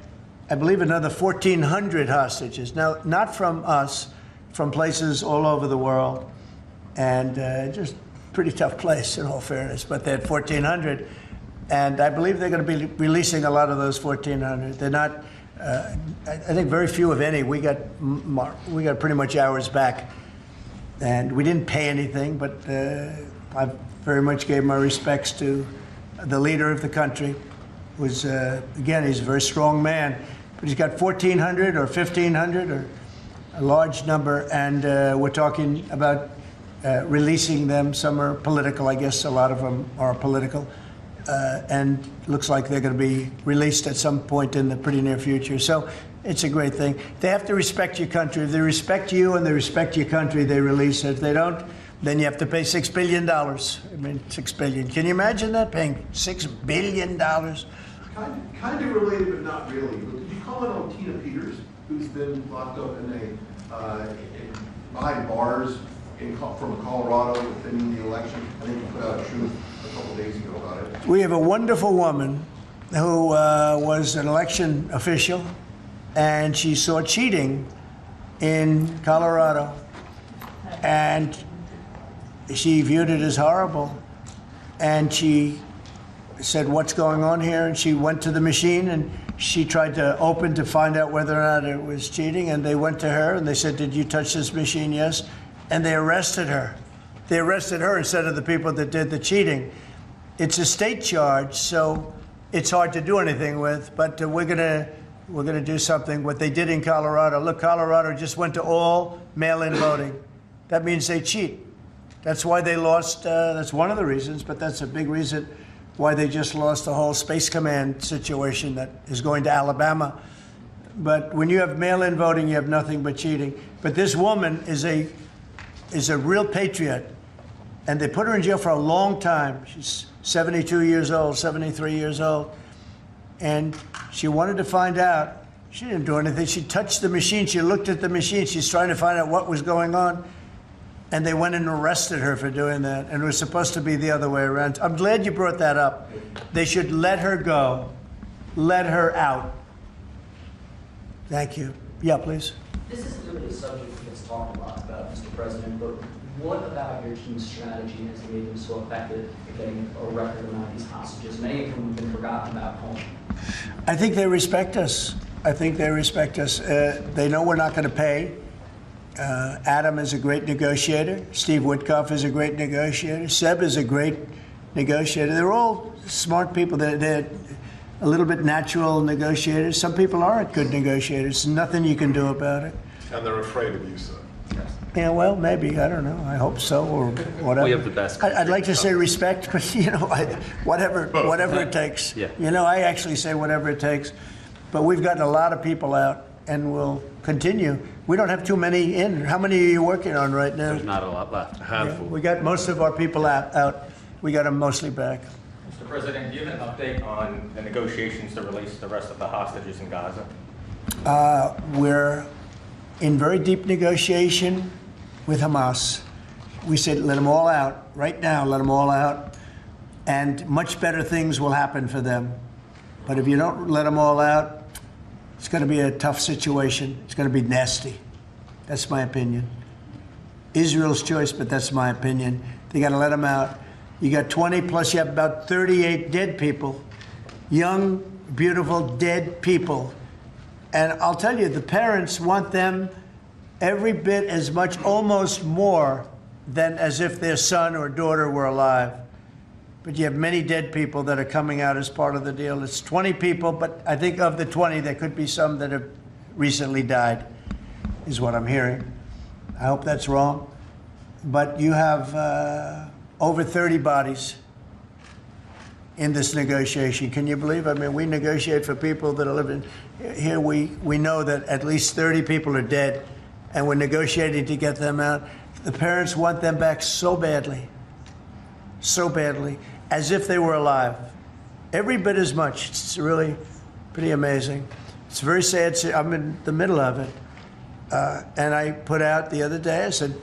I believe, another 1,400 hostages. Now, not from us, from places all over the world. And just pretty tough place, in all fairness. But they had 1,400. And I believe they're going to be releasing a lot of those 1,400. They're not, I think very few, if any. We got pretty much ours back. And we didn't pay anything, but I very much gave my respects to the leader of the country. Was again, he's a very strong man, but he's got 1,400 or 1,500 or a large number, and we're talking about releasing them. Some are political, I guess. A lot of them are political, and looks like they're going to be released at some point in the pretty near future. So it's a great thing. They have to respect your country. If they respect you and they respect your country, they release it. If they don't, then you have to pay $6 billion. I mean, $6 billion. Can you imagine that, paying $6 billion? Kind of related, but not really. Could you comment on Tina Peters, who's been locked up behind bars from Colorado within the election? I think you put out a truth a couple of days ago about it. We have a wonderful woman who was an election official, and she saw cheating in Colorado, and she viewed it as horrible, and she said, what's going on here? And she went to the machine, and she tried to open to find out whether or not it was cheating, and they went to her, and they said, did you touch this machine? Yes. And they arrested her. they arrested her instead of the people that did the cheating. It's a state charge, so it's hard to do anything with, but we're gonna do something. What they did in Colorado, look, Colorado just went to all mail-in voting. That means they cheat. That's why they lost, that's one of the reasons, but that's a big reason why they just lost the whole Space Command situation that is going to Alabama. But when you have mail-in voting, you have nothing but cheating. But this woman is a real patriot, and they put her in jail for a long time. She's 72 years old, 73 years old, and she wanted to find out. She didn't do anything. She touched the machine. She looked at the machine. She's trying to find out what was going on. And they went and arrested her for doing that. And it was supposed to be the other way around. I'm glad you brought that up. They should let her go, let her out. Thank you. Yeah, please. This isn't really a subject that gets talked a lot about, Mr. President, but what about your team's strategy has made them so effective at getting a record amount of these hostages? Many of whom have been forgotten about home. I think they respect us. I think they respect us. They know we're not going to pay. Adam is a great negotiator. Steve Witkoff is a great negotiator. Seb is a great negotiator. They're all smart people. They're a little bit natural negotiators. Some people aren't good negotiators. Nothing you can do about it. And they're afraid of you, sir. Yeah, well, maybe. I don't know. I hope so, or whatever. We have the best. I'd like to say respect, but whatever it takes. Yeah. I actually say whatever it takes. But we've gotten a lot of people out, and we'll continue. We don't have too many in. How many are you working on right now? There's not a lot left. A handful. Yeah, we got most of our people out. We got them mostly back. Mr. President, do you have an update on the negotiations to release the rest of the hostages in Gaza? We're in very deep negotiation with Hamas. We said, let them all out right now, let them all out, and much better things will happen for them. But if you don't let them all out, it's going to be a tough situation. It's going to be nasty. That's my opinion. Israel's choice, but that's my opinion. They got to let them out. You got 20 plus you have about 38 dead people, young, beautiful, dead people. And I'll tell you, the parents want them every bit as much, almost more, than as if their son or daughter were alive. But you have many dead people that are coming out as part of the deal. It's 20 people, but I think of the 20, there could be some that have recently died, is what I'm hearing. I hope that's wrong. But you have over 30 bodies in this negotiation. Can you believe? I mean, we negotiate for people that are living here. We know that at least 30 people are dead, and we're negotiating to get them out. The parents want them back so badly, as if they were alive. Every bit as much. It's really pretty amazing. It's very sad. I'm in the middle of it. And I put out the other day, I said,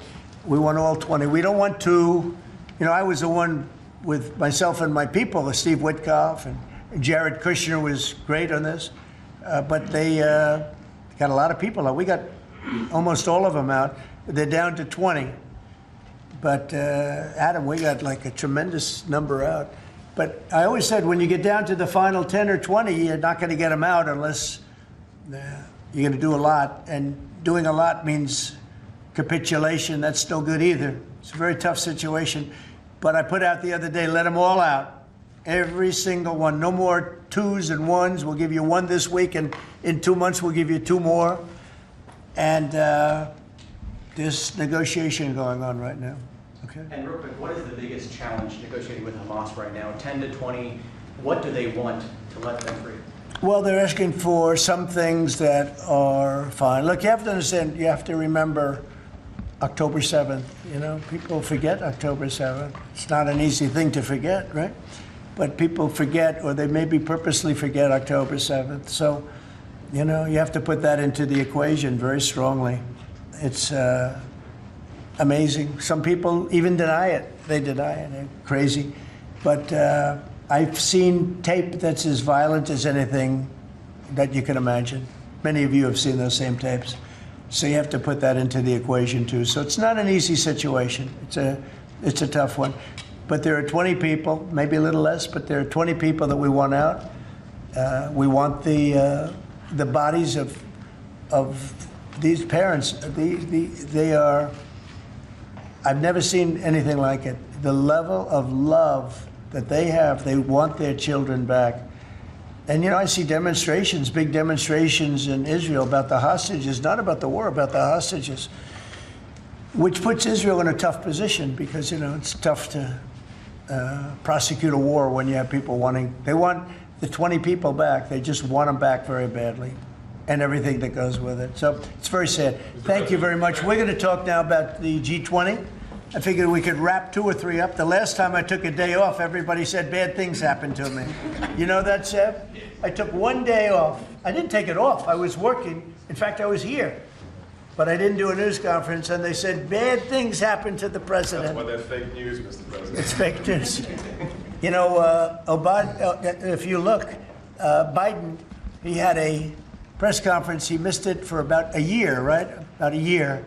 we want all 20. We don't want two. I was the one with myself and my people, Steve Witkoff, and Jared Kushner was great on this. But they got a lot of people out. We got almost all of them out. They're down to 20. But Adam, we got like a tremendous number out. But I always said when you get down to the final 10 or 20, you're not going to get them out unless you're going to do a lot. And doing a lot means capitulation. That's no good either. It's a very tough situation. But I put out the other day, let them all out. Every single one. No more twos and ones. We'll give you one this week, and in 2 months we'll give you two more. And there's negotiation going on right now. Okay. And real quick, what is the biggest challenge negotiating with Hamas right now? 10 to 20, what do they want to let them free? Well, they're asking for some things that are fine. Look, you have to understand, you have to remember October 7th. People forget October 7th. It's not an easy thing to forget, right? But people forget, or they maybe purposely forget October 7th. So, you have to put that into the equation very strongly. It's amazing. Some people even deny it. They deny it. They're crazy. But I've seen tape that's as violent as anything that you can imagine. Many of you have seen those same tapes. So you have to put that into the equation too. So it's not an easy situation. It's a tough one. But there are 20 people, maybe a little less, but there are 20 people that we want out. We want the bodies of these parents. They are I've never seen anything like it. The level of love that they have, they want their children back. And, you know, I see demonstrations, big demonstrations in Israel about the hostages, not about the war, about the hostages, which puts Israel in a tough position because, you know, it's tough to prosecute a war when you have people they want the 20 people back. They just want them back very badly and everything that goes with it. So it's very sad. Thank you very much. We're going to talk now about the G20. I figured we could wrap 2 or 3 up. The last time I took a day off, everybody said bad things happened to me. You know that, Seb? I took 1 day off. I didn't take it off. I was working. In fact, I was here. But I didn't do a news conference, and they said bad things happened to the president. That's why they're fake news, Mr. President. It's fake news. You know, if you look, Biden, he had a press conference. He missed it for about a year, right? About a year.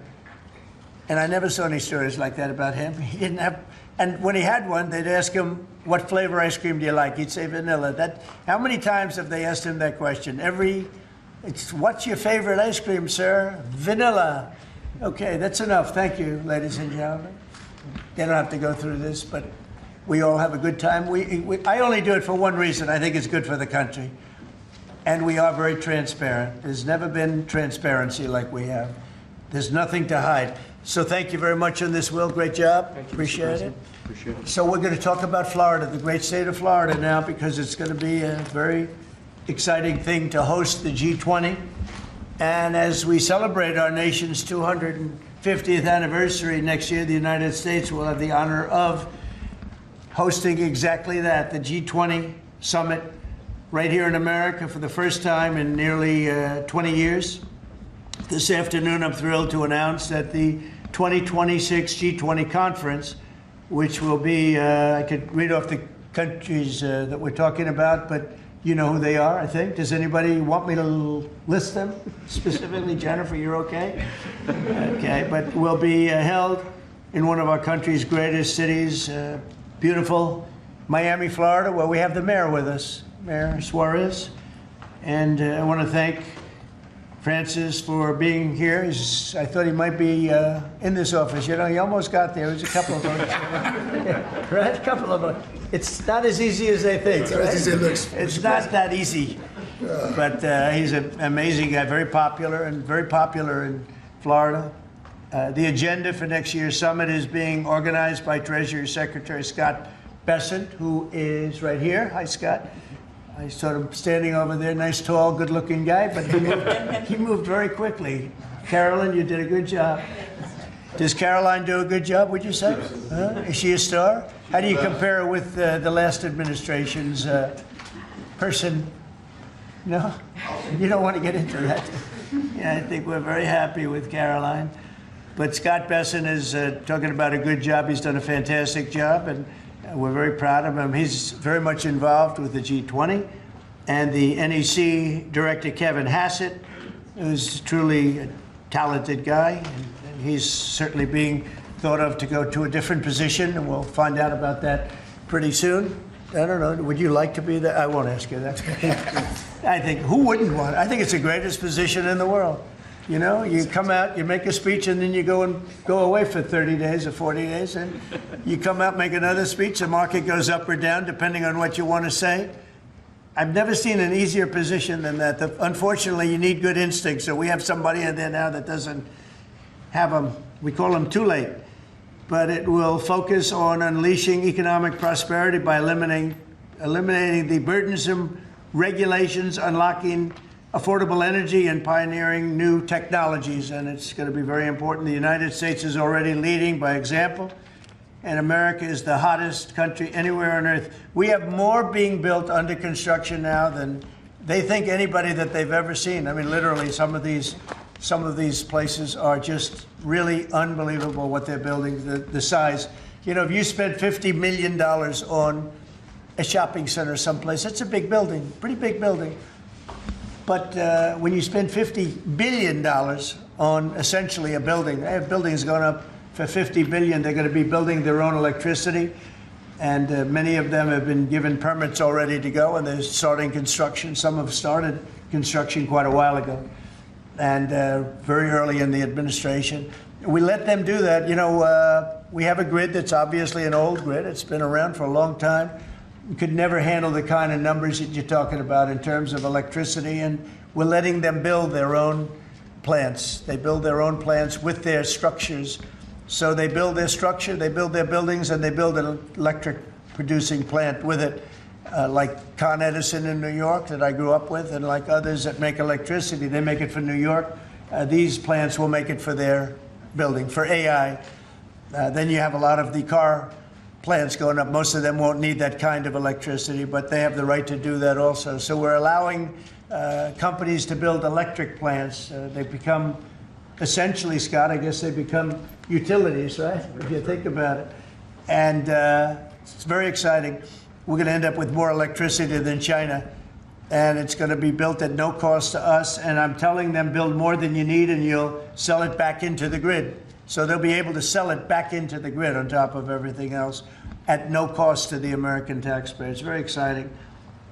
And I never saw any stories like that about him. He didn't have, and when he had one, they'd ask him, what flavor ice cream do you like? He'd say vanilla. How many times have they asked him that question? What's your favorite ice cream, sir? Vanilla. Okay, that's enough. Thank you, ladies and gentlemen. They don't have to go through this, but we all have a good time. I only do it for one reason. I think it's good for the country. And we are very transparent. There's never been transparency like we have. There's nothing to hide. So thank you very much on this, Will. Great job. Thank you, Mr. Appreciate it. President. Appreciate it. So we're going to talk about Florida, the great state of Florida now, because it's going to be a very exciting thing to host the G20. And as we celebrate our nation's 250th anniversary next year, the United States will have the honor of hosting exactly that, the G20 summit right here in America for the first time in nearly 20 years. This afternoon, I'm thrilled to announce that the 2026 G20 conference, which will be, I could read off the countries that we're talking about, but you know who they are, I think. Does anybody want me to list them specifically? Jennifer, you're okay? Okay, but will be held in one of our country's greatest cities, beautiful Miami, Florida, where we have the mayor with us, Mayor Suarez. And I want to thank Francis for being here. I thought he might be in this office. You know, he almost got there. There's a couple of them. Right? A couple of them. It's not as easy as they think. Right? As easy as it looks. It's not that easy. But he's an amazing guy, very popular in Florida. The agenda for next year's summit is being organized by Treasury Secretary Scott Bessent, who is right here. Hi, Scott. I saw him standing over there, nice, tall, good-looking guy, but he moved very quickly. Carolyn, you did a good job. Does Caroline do a good job, would you say? Is she a star? How do you compare her with the last administration's person? No? You don't want to get into that? Yeah, I think we're very happy with Caroline. But Scott Bessent is talking about a good job. He's done a fantastic job, and we're very proud of him. He's very much involved with the G20. And the NEC director, Kevin Hassett, who's truly a talented guy. And he's certainly being thought of to go to a different position, and we'll find out about that pretty soon. I don't know, would you like to be there? I won't ask you that. I think, who wouldn't want it? I think it's the greatest position in the world. You know, you come out, you make a speech, and then you go away for 30 days or 40 days, and you come out, make another speech. The market goes up or down, depending on what you want to say. I've never seen an easier position than that. Unfortunately, you need good instincts, so we have somebody in there now that doesn't have them. We call them too late. But it will focus on unleashing economic prosperity by eliminating the burdensome regulations, unlocking affordable energy, and pioneering new technologies. And it's going to be very important. The United States is already leading by example, and America is the hottest country anywhere on earth. We have more being built under construction now than they think anybody that they've ever seen. I mean, literally, some of these places are just really unbelievable what they're building, the size. You know, if you spent $50 million on a shopping center someplace, that's a big building, pretty big building. But when you spend $50 billion on essentially a building, they have buildings going up for $50 billion. They're going to be building their own electricity. And many of them have been given permits already to go, and they're starting construction. Some have started construction quite a while ago, and very early in the administration. we let them do that. We have a grid that's obviously an old grid. It's been around for a long time. We could never handle the kind of numbers that you're talking about in terms of electricity, and we're letting them build their own plants. They build their own plants with their structures. So they build their structure, they build their buildings, and they build an electric producing plant with it, like Con Edison in New York that I grew up with, and like others that make electricity. They make it for New York. These plants will make it for their building, for AI. Then you have a lot of the car plants going up. Most of them won't need that kind of electricity, but they have the right to do that also. So we're allowing companies to build electric plants. They become, essentially, Scott, I guess they become utilities, right? If you think about it. And it's very exciting. We're going to end up with more electricity than China, and it's going to be built at no cost to us. And I'm telling them, build more than you need, and you'll sell it back into the grid. So they'll be able to sell it back into the grid on top of everything else at no cost to the American taxpayer. It's very exciting.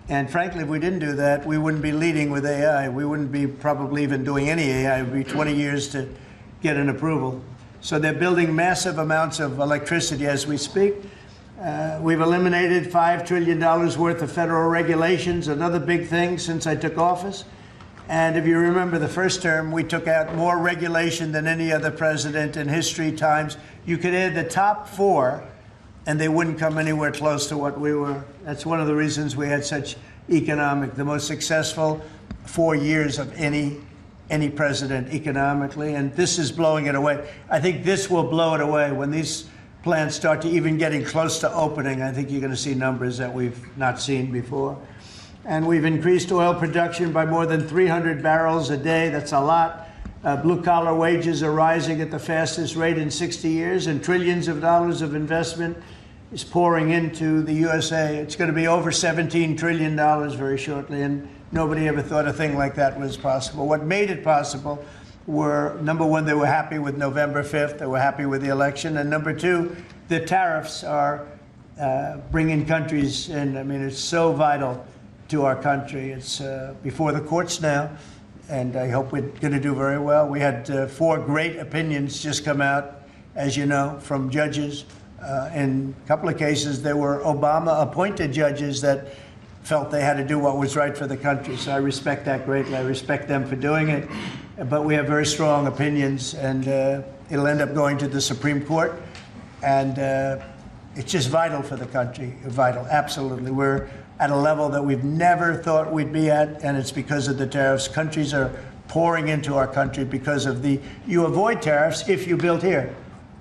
And frankly, if we didn't do that, we wouldn't be leading with AI. We wouldn't be probably even doing any AI. It would be 20 years to get an approval. So they're building massive amounts of electricity as we speak. We've eliminated $5 trillion worth of federal regulations, another big thing since I took office. And if you remember the first term, we took out more regulation than any other president in history times. You could add the top 4, and they wouldn't come anywhere close to what we were. That's one of the reasons we had such the most successful 4 years of any president economically. And this is blowing it away. I think this will blow it away. When these plants start to even getting close to opening, I think you're going to see numbers that we've not seen before. And we've increased oil production by more than 300 barrels a day. That's a lot. Blue-collar wages are rising at the fastest rate in 60 years, and trillions of dollars of investment is pouring into the USA. It's going to be over $17 trillion very shortly, and nobody ever thought a thing like that was possible. What made it possible were, number one, they were happy with November 5th. They were happy with the election. And number two, the tariffs are bringing countries in. I mean, it's so vital to our country. It's before the courts now, and I hope we're going to do very well. We had 4 great opinions just come out, as you know, from judges. In a couple of cases, there were Obama-appointed judges that felt they had to do what was right for the country. So I respect that greatly. I respect them for doing it. But we have very strong opinions, and it'll end up going to the Supreme Court. And it's just vital for the country. Vital, absolutely. We're at a level that we've never thought we'd be at, and it's because of the tariffs. Countries are pouring into our country because of you avoid tariffs if you build here.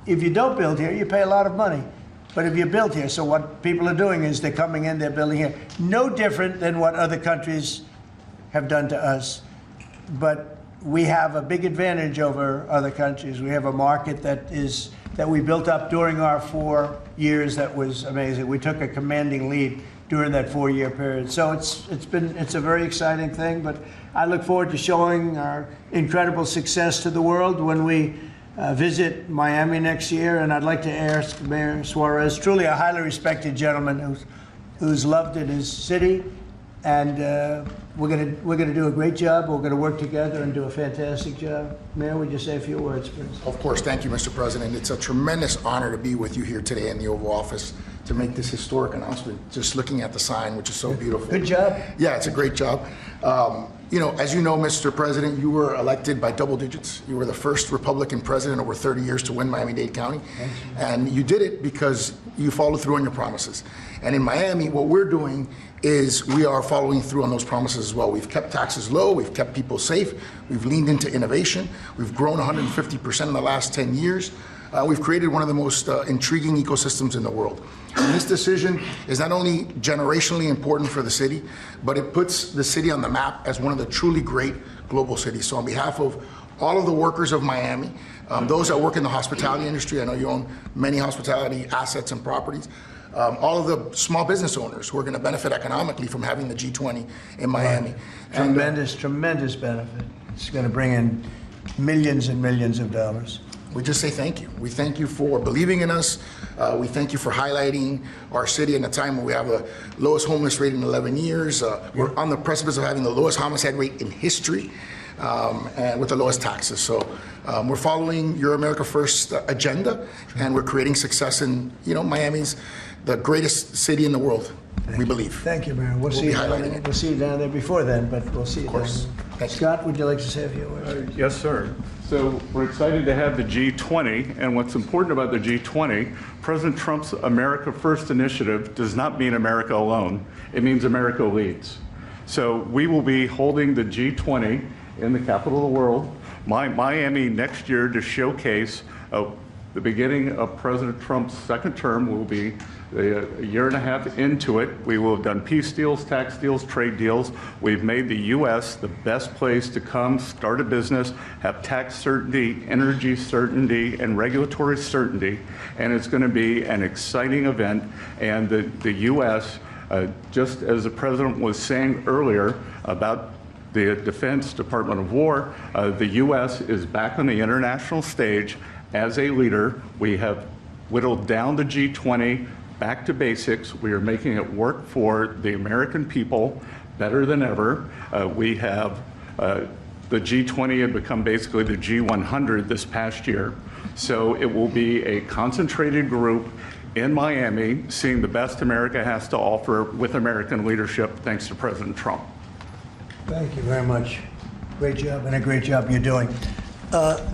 If you don't build here, you pay a lot of money. But if you build here, so what people are doing is they're coming in, they're building here. No different than what other countries have done to us. But we have a big advantage over other countries. We have a market that we built up during our 4 years that was amazing. We took a commanding lead during that 4-year period. So it's a very exciting thing, but I look forward to showing our incredible success to the world when we visit Miami next year. And I'd like to ask Mayor Suarez, truly a highly respected gentleman who's loved in his city, and we're gonna do a great job. We're gonna work together and do a fantastic job. Mayor, would you say a few words, please? Of course. Thank you, Mr. President. It's a tremendous honor to be with you here today in the Oval Office to make this historic announcement, just looking at the sign, which is so beautiful. Good job. Yeah, it's a great job. As you know, Mr. President, you were elected by double digits. You were the first Republican president over 30 years to win Miami-Dade County. And you did it because you followed through on your promises. And in Miami, what we're doing is we are following through on those promises as well. We've kept taxes low, we've kept people safe, we've leaned into innovation, we've grown 150% in the last 10 years. We've created one of the most intriguing ecosystems in the world. And this decision is not only generationally important for the city, but it puts the city on the map as one of the truly great global cities. So on behalf of all of the workers of Miami, those that work in the hospitality industry, I know you own many hospitality assets and properties, all of the small business owners who are going to benefit economically from having the G20 in Miami. Tremendous benefit. It's going to bring in millions and millions of dollars. We just say thank you. We thank you for believing in us. We thank you for highlighting our city in a time when we have the lowest homeless rate in 11 years. We're on the precipice of having the lowest homicide rate in history. and with the lowest taxes. So we're following your America First agenda, and we're creating success in, Miami's the greatest city in the world, we believe. Thank you, Mayor. We'll see you down there before then, but we'll see you down there. Scott, would you like to say a few words? Yes, sir. So we're excited to have the G20, and what's important about the G20, President Trump's America First initiative does not mean America alone. It means America leads. So we will be holding the G20 in the capital of the world, Miami, next year to showcase the beginning of President Trump's second term. Will be a year and a half into it. We will have done peace deals, tax deals, trade deals. We've made the U.S. the best place to come, start a business, have tax certainty, energy certainty, and regulatory certainty. And it's going to be an exciting event. And the U.S., just as the President was saying earlier about the Defense Department of War, the U.S. is back on the international stage as a leader. We have whittled down the G20 back to basics. We are making it work for the American people better than ever. We have the G20 had become basically the G100 this past year. So it will be a concentrated group in Miami seeing the best America has to offer with American leadership, thanks to President Trump. Thank you very much. Great job, and a great job you're doing.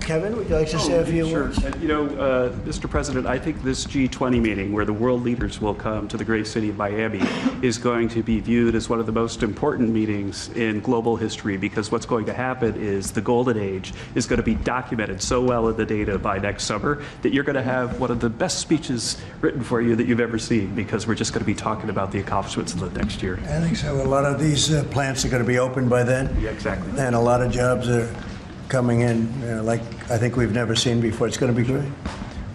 Kevin, would you like to say a few words? Mr. President, I think this G20 meeting, where the world leaders will come to the great city of Miami, is going to be viewed as one of the most important meetings in global history, because what's going to happen is the golden age is going to be documented so well in the data by next summer that you're going to have one of the best speeches written for you that you've ever seen, because we're just going to be talking about the accomplishments of the next year. I think so. A lot of these plants are going to be open by then. Yeah, exactly. And a lot of jobs are coming in, like I think we've never seen before. It's going to be great.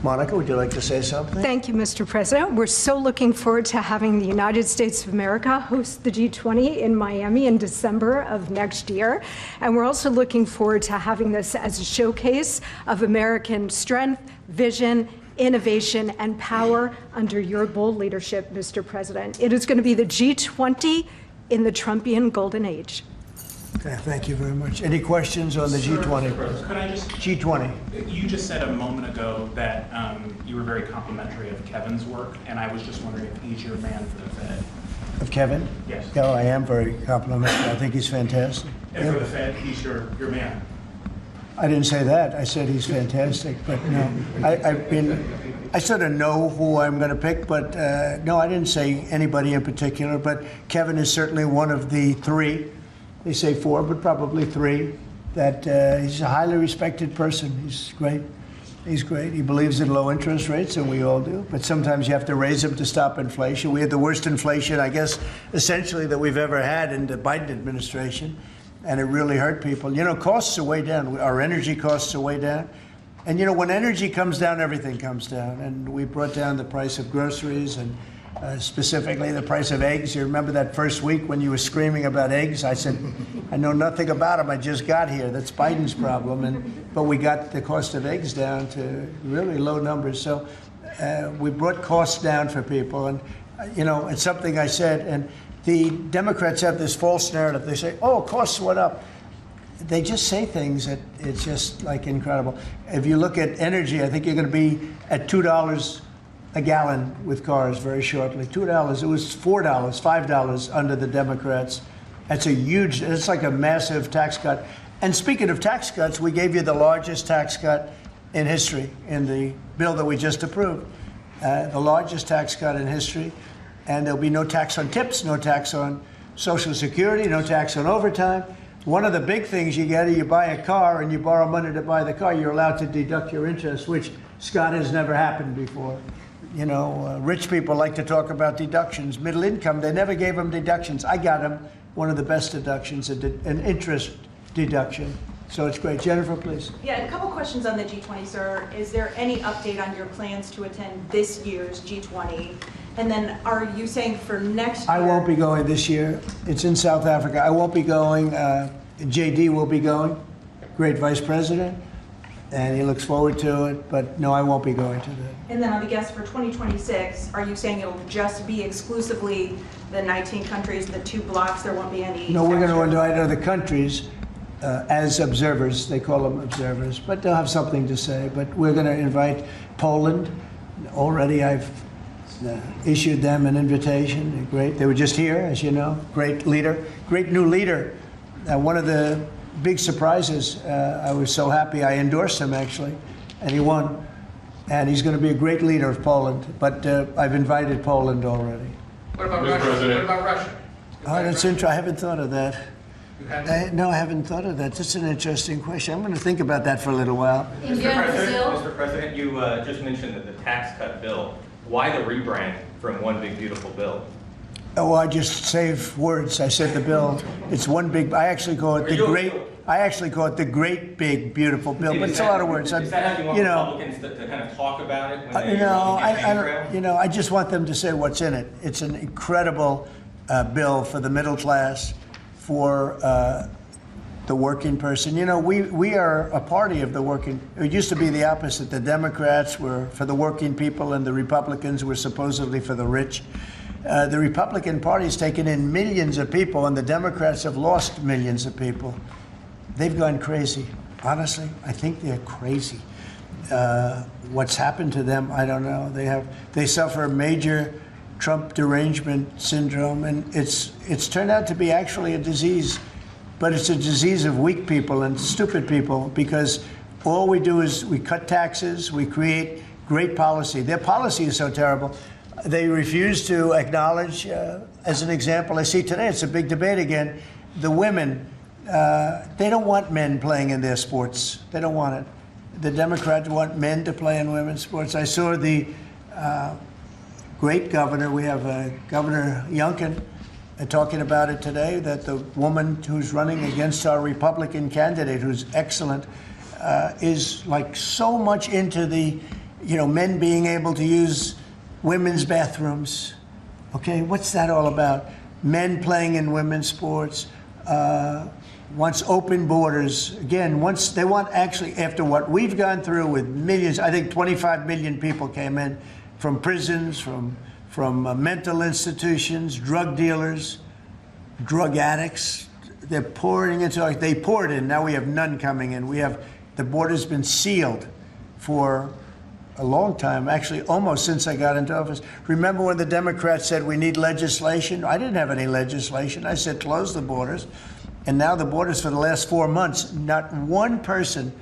Monica, would you like to say something? Thank you, Mr. President. We're so looking forward to having the United States of America host the G20 in Miami in December of next year. And we're also looking forward to having this as a showcase of American strength, vision, innovation, and power under your bold leadership, Mr. President. It is going to be the G20 in the Trumpian golden age. Okay, thank you very much. Any questions on the G20? Could I just... G20. You just said a moment ago that you were very complimentary of Kevin's work, and I was just wondering if he's your man for the Fed. Of Kevin? Yes. No, I am very complimentary. I think he's fantastic. And for the Fed, he's your man. I didn't say that. I said he's fantastic, but no. I sort of know who I'm going to pick, but no, I didn't say anybody in particular, but Kevin is certainly one of the three. They say four, but probably three, that he's a highly respected person. He's great. He's great. He believes in low interest rates, and we all do. But sometimes you have to raise them to stop inflation. We had the worst inflation, I guess, essentially that we've ever had in the Biden administration, and it really hurt people. Costs are way down. Our energy costs are way down. And, when energy comes down, everything comes down. And we brought down the price of groceries and specifically the price of eggs. You remember that first week when you were screaming about eggs? I said, I know nothing about them. I just got here. That's Biden's problem. But we got the cost of eggs down to really low numbers. So we brought costs down for people. And, it's something I said. And the Democrats have this false narrative. They say, oh, costs went up. They just say things that it's just like incredible. If you look at energy, I think you're going to be at $2 a gallon with cars very shortly. $2. It was $4, $5 under the Democrats. That's it's like a massive tax cut. And speaking of tax cuts, we gave you the largest tax cut in history in the bill that we just approved. The largest tax cut in history. And there'll be no tax on tips, no tax on Social Security, no tax on overtime. One of the big things you get is you buy a car and you borrow money to buy the car, you're allowed to deduct your interest, which, Scott, has never happened before. Rich people like to talk about deductions. Middle income, they never gave them deductions. I got them. One of the best deductions, an interest deduction. So it's great. Jennifer, please. Yeah, a couple questions on the G20, sir. Is there any update on your plans to attend this year's G20? And then are you saying for next year? I won't be going this year. It's in South Africa. I won't be going. JD will be going, great vice president, and he looks forward to it. But no, I won't be going to that. And then on the guest for 2026, are you saying it'll just be exclusively the 19 countries, the 2 blocks? There won't be any. No, we're going to invite other countries. as observers. They call them observers, but they'll have something to say. But we're going to invite Poland. Already I've issued them an invitation. They're great. They were just here, as you know. Great leader, great new leader. One of the big surprises, I was so happy I endorsed him, actually, and he won. And he's going to be a great leader of Poland. But I've invited Poland already. What about Russia? What about Russia? Oh, that's interesting. I haven't thought of that. You haven't? No, I haven't thought of that. That's an interesting question. I'm going to think about that for a little while. India and Brazil? Mr. President, you just mentioned that the tax cut bill. Why the rebrand from one big beautiful bill? Oh, I just save words. I said the bill. It's one big. I actually call it the great. I actually call it the great big beautiful bill. But it's a lot of words. Is that how you want Republicans to kind of talk about it? When they I don't. I just want them to say what's in it. It's an incredible bill for the middle class, for the working person. We are a party of the working. It used to be the opposite. The Democrats were for the working people, and the Republicans were supposedly for the rich. The Republican Party has taken in millions of people, and the Democrats have lost millions of people. They've gone crazy. Honestly, I think they're crazy. What's happened to them, I don't know. They suffer major Trump derangement syndrome, and it's turned out to be actually a disease, but it's a disease of weak people and stupid people, because all we do is we cut taxes, we create great policy. Their policy is so terrible. They refuse to acknowledge, as an example, I see today, it's a big debate again, the women, they don't want men playing in their sports. They don't want it. The Democrats want men to play in women's sports. I saw the great governor, we have Governor Youngkin, talking about it today, that the woman who's running against our Republican candidate, who's excellent, is like so much into the, men being able to use women's bathrooms. Okay, what's that all about? Men playing in women's sports, wants open borders. Again, once they want, actually, after what we've gone through with millions, I think 25 million people came in from prisons, from mental institutions, drug dealers, drug addicts. They're pouring into, they poured in, now we have none coming in. The border's been sealed for a long time, actually almost since I got into office. Remember when the Democrats said we need legislation? I didn't have any legislation. I said close the borders. And now the borders, for the last 4 months, not one person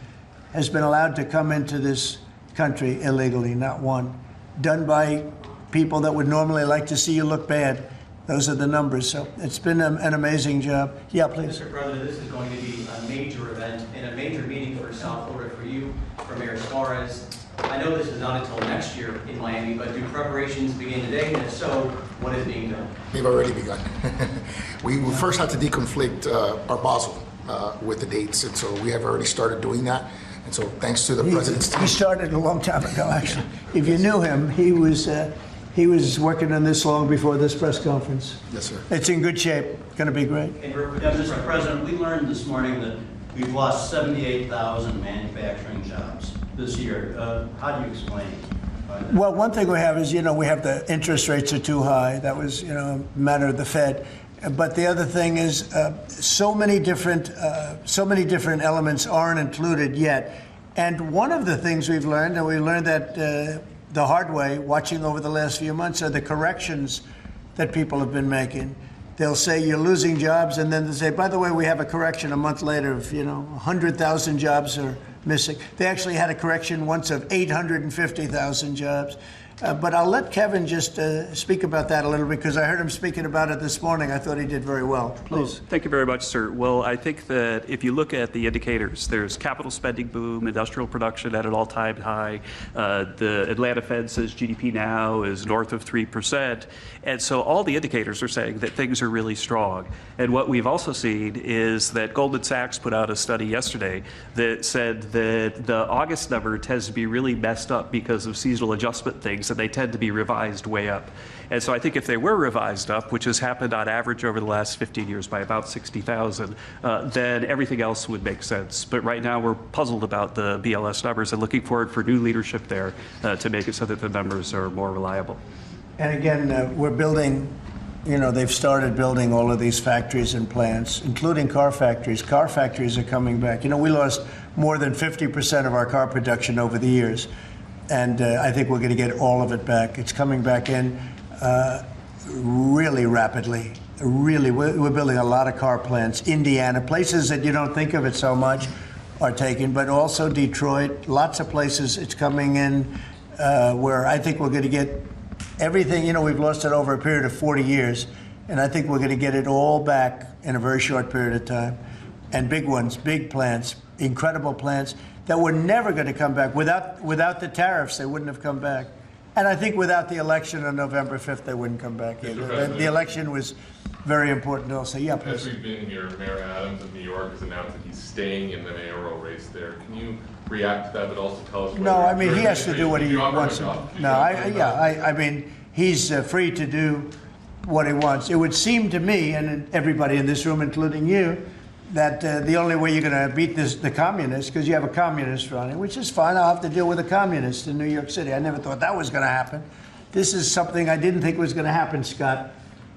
has been allowed to come into this country illegally, not one. Done by people that would normally like to see you look bad. Those are the numbers. So it's been an amazing job. Yeah, please. Mr. President, this is going to be a major event and a major meeting for South Florida, for you, for Mayor Suarez. I know this is not until next year in Miami, but do preparations begin today? And if so, what is being done? They've already begun. We first had to deconflict our Basel with the dates, and so we have already started doing that. And so thanks to the president's team. He started a long time ago, actually. If you knew him, he was working on this long before this press conference. Yes, sir. It's in good shape. Going to be great. Mr. President, we learned this morning that we've lost 78,000 manufacturing jobs this year. How do you explain it? Well, one thing we have is, we have the interest rates are too high. That was, a matter of the Fed. But the other thing is, so many different elements aren't included yet. And one of the things we've learned, and we learned that the hard way, watching over the last few months, are the corrections that people have been making. They'll say you're losing jobs, and then they'll say, by the way, we have a correction a month later of, 100,000 jobs are missing. They actually had a correction once of 850,000 jobs. But I'll let Kevin just speak about that a little bit, because I heard him speaking about it this morning. I thought he did very well. Please. Thank you very much, sir. Well, I think that if you look at the indicators, there's capital spending boom, industrial production at an all-time high. The Atlanta Fed says GDP now is north of 3%. And so all the indicators are saying that things are really strong. And what we've also seen is that Goldman Sachs put out a study yesterday that said that the August number tends to be really messed up because of seasonal adjustment things, and they tend to be revised way up. And so I think if they were revised up, which has happened on average over the last 15 years by about 60,000, then everything else would make sense. But right now we're puzzled about the BLS numbers and looking forward for new leadership there to make it so that the numbers are more reliable. And again, we're building you know, they've started building all of these factories and plants, including car factories. Car factories are coming back. You know, we lost more than 50% of our car production over the years, and I think we're going to get all of it back. It's coming back in really rapidly. Really, we're building a lot of car plants. Indiana, places that you don't think of it so much, are taken, but also Detroit, lots of places it's coming in where I think we're going to get everything. You know, we've lost it over a period of 40 years, and I think we're going to get it all back in a very short period of time. And big ones, big plants, incredible plants that were never going to come back. Without the tariffs, they wouldn't have come back. And I think without the election on November 5th, they wouldn't come back either. The election was very important also. Yeah, please. As we've been here, Mayor Adams of New York has announced that he's staying in the mayoral race there. Can you react to that, but also tell us? No, I mean, he has to do what he wants. No, I mean, he's free to do what he wants. It would seem to me, and everybody in this room, including you, that the only way you're going to beat the communists, because you have a communist running, which is fine. I'll have to deal with a communist in New York City. I never thought that was going to happen. This is something I didn't think was going to happen, Scott.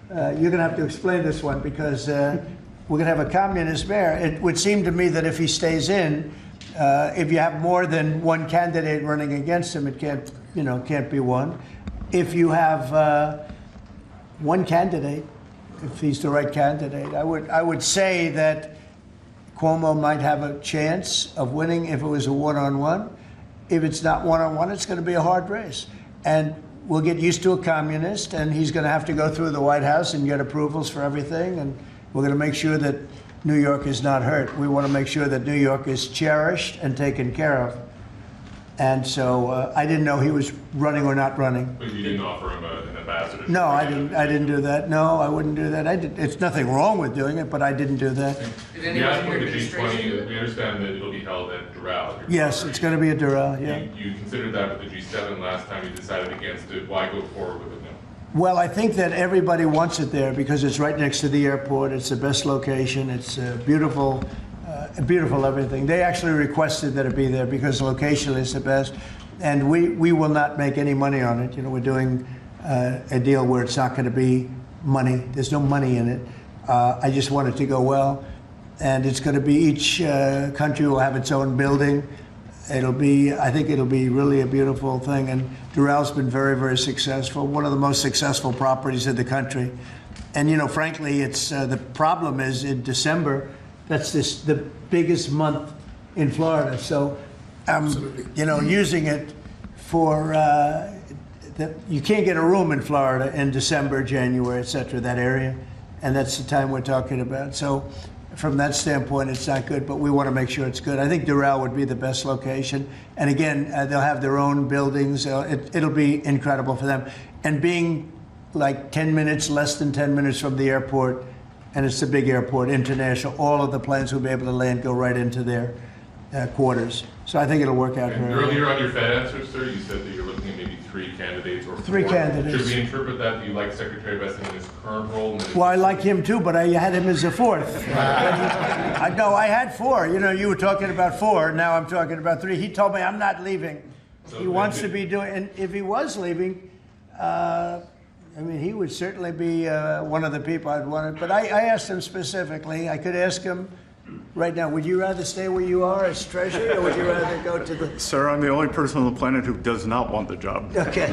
You're going to have to explain this one, because we're going to have a communist mayor. It would seem to me that if he stays in, if you have more than one candidate running against him, it can't be one. If you have one candidate, if he's the right candidate, I would say that Cuomo might have a chance of winning if it was a one-on-one. If it's not one-on-one, it's going to be a hard race. And we'll get used to a communist, and he's going to have to go through the White House and get approvals for everything. And we're going to make sure that New York is not hurt. We want to make sure that New York is cherished and taken care of. And so I didn't know he was running or not running. But you didn't offer him an ambassador? No, I didn't do that. No, I wouldn't do that. It's nothing wrong with doing it, but I didn't do that. We asked for the G20. We understand that it'll be held at Doral. Yes, it's going to be a Doral, yeah. You considered that with the G7 last time. You decided against it. Why go forward with it now? Well, I think that everybody wants it there because it's right next to the airport. It's the best location. It's beautiful. Beautiful everything. They actually requested that it be there because the location is the best, and we will not make any money on it. You know, we're doing a deal where it's not going to be money. There's no money in it. I just want it to go well, and it's going to be each country will have its own building. I think it'll be really a beautiful thing, and Doral's been very, very successful. One of the most successful properties in the country, and you know, frankly, it's the problem is in December. That's the biggest month in Florida. So, you know, using it for, you can't get a room in Florida in December, January, et cetera, that area. And that's the time we're talking about. So from that standpoint, it's not good, but we want to make sure it's good. I think Doral would be the best location. And again, they'll have their own buildings. It'll be incredible for them. And being like 10 minutes, less than 10 minutes from the airport, and it's a big airport, international. All of the planes will be able to land, go right into their quarters. So I think it'll work out very well. Earlier on your Fed answer, sir, you said that you're looking at maybe 3 candidates or 4. 3 candidates. Should we interpret that you like Secretary Vesta in his current role? Well, I like him too, but I had him as a 4th. No, I had 4. You know, you were talking about 4. Now I'm talking about 3. He told me I'm not leaving. So he wants to be doing, and if he was leaving, I mean, he would certainly be one of the people I'd want. But I asked him specifically. I could ask him right now, would you rather stay where you are as Treasury, or would you rather go to the... Sir, I'm the only person on the planet who does not want the job. Okay.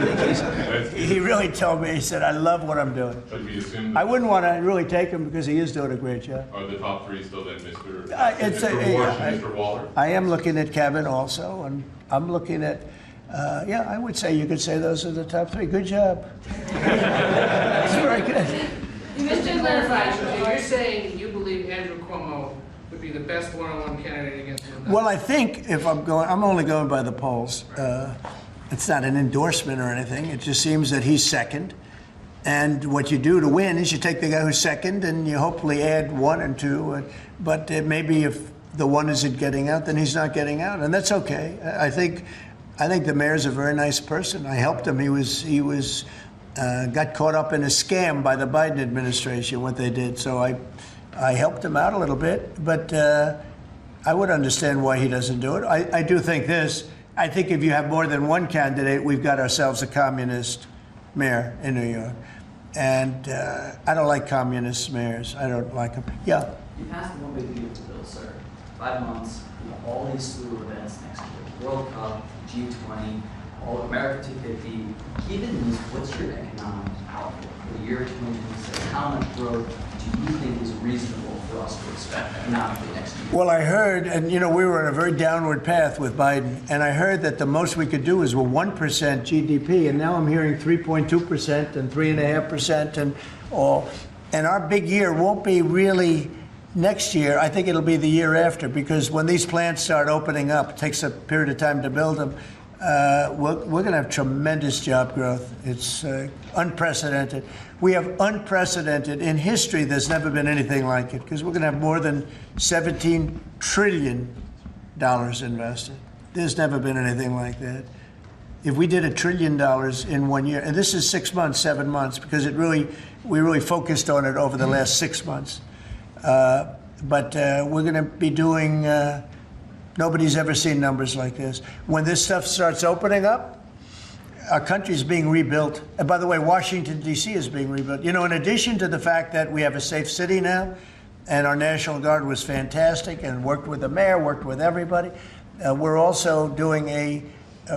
He really told me, he said, I love what I'm doing. But we assume I wouldn't want to really take him because he is doing a great job. Are the top 3 still then Mr. Mr. Waller? I am looking at Kevin also, and I'm looking at... yeah, I would say you could say those are the top 3. Good job. That's very good. Just to clarify, so you're saying you believe Andrew Cuomo would be the best one-on-one candidate against him? Well, I think if I'm only going by the polls. It's not an endorsement or anything. It just seems that he's second. And what you do to win is you take the guy who's second and you hopefully add 1 and 2. But maybe if the 1 isn't getting out, then he's not getting out. And that's okay. I think the mayor's a very nice person. I helped him. He was got caught up in a scam by the Biden administration, what they did. So I helped him out a little bit, but I would understand why he doesn't do it. I do think this. I think if you have more than 1 candidate, we've got ourselves a communist mayor in New York. And I don't like communist mayors. I don't like them. Yeah. You passed the One Big Beautiful Bill, sir. 5 months, all these slew of events next year. World Cup, G20, all America 250. Given this, what's your economic outlook for the year 2026? How much growth do you think is reasonable for us to expect economically next year? Well, I heard, and you know, we were on a very downward path with Biden, and I heard that the most we could do is 1% GDP, and now I'm hearing 3.2% and 3.5% and all. And our big year won't be really next year. I think it'll be the year after, because when these plants start opening up, it takes a period of time to build them. We're going to have tremendous job growth. It's unprecedented. We have unprecedented in history. There's never been anything like it, because we're going to have more than $17 trillion invested. There's never been anything like that. If we did $1 trillion in 1 year, and this is 6 months, 7 months, because we really focused on it over the last 6 months. But we're going to be doing. Nobody's ever seen numbers like this. When this stuff starts opening up, our country's being rebuilt. And by the way, Washington, D.C. is being rebuilt. You know, in addition to the fact that we have a safe city now, and our National Guard was fantastic and worked with the mayor, worked with everybody, we're also doing a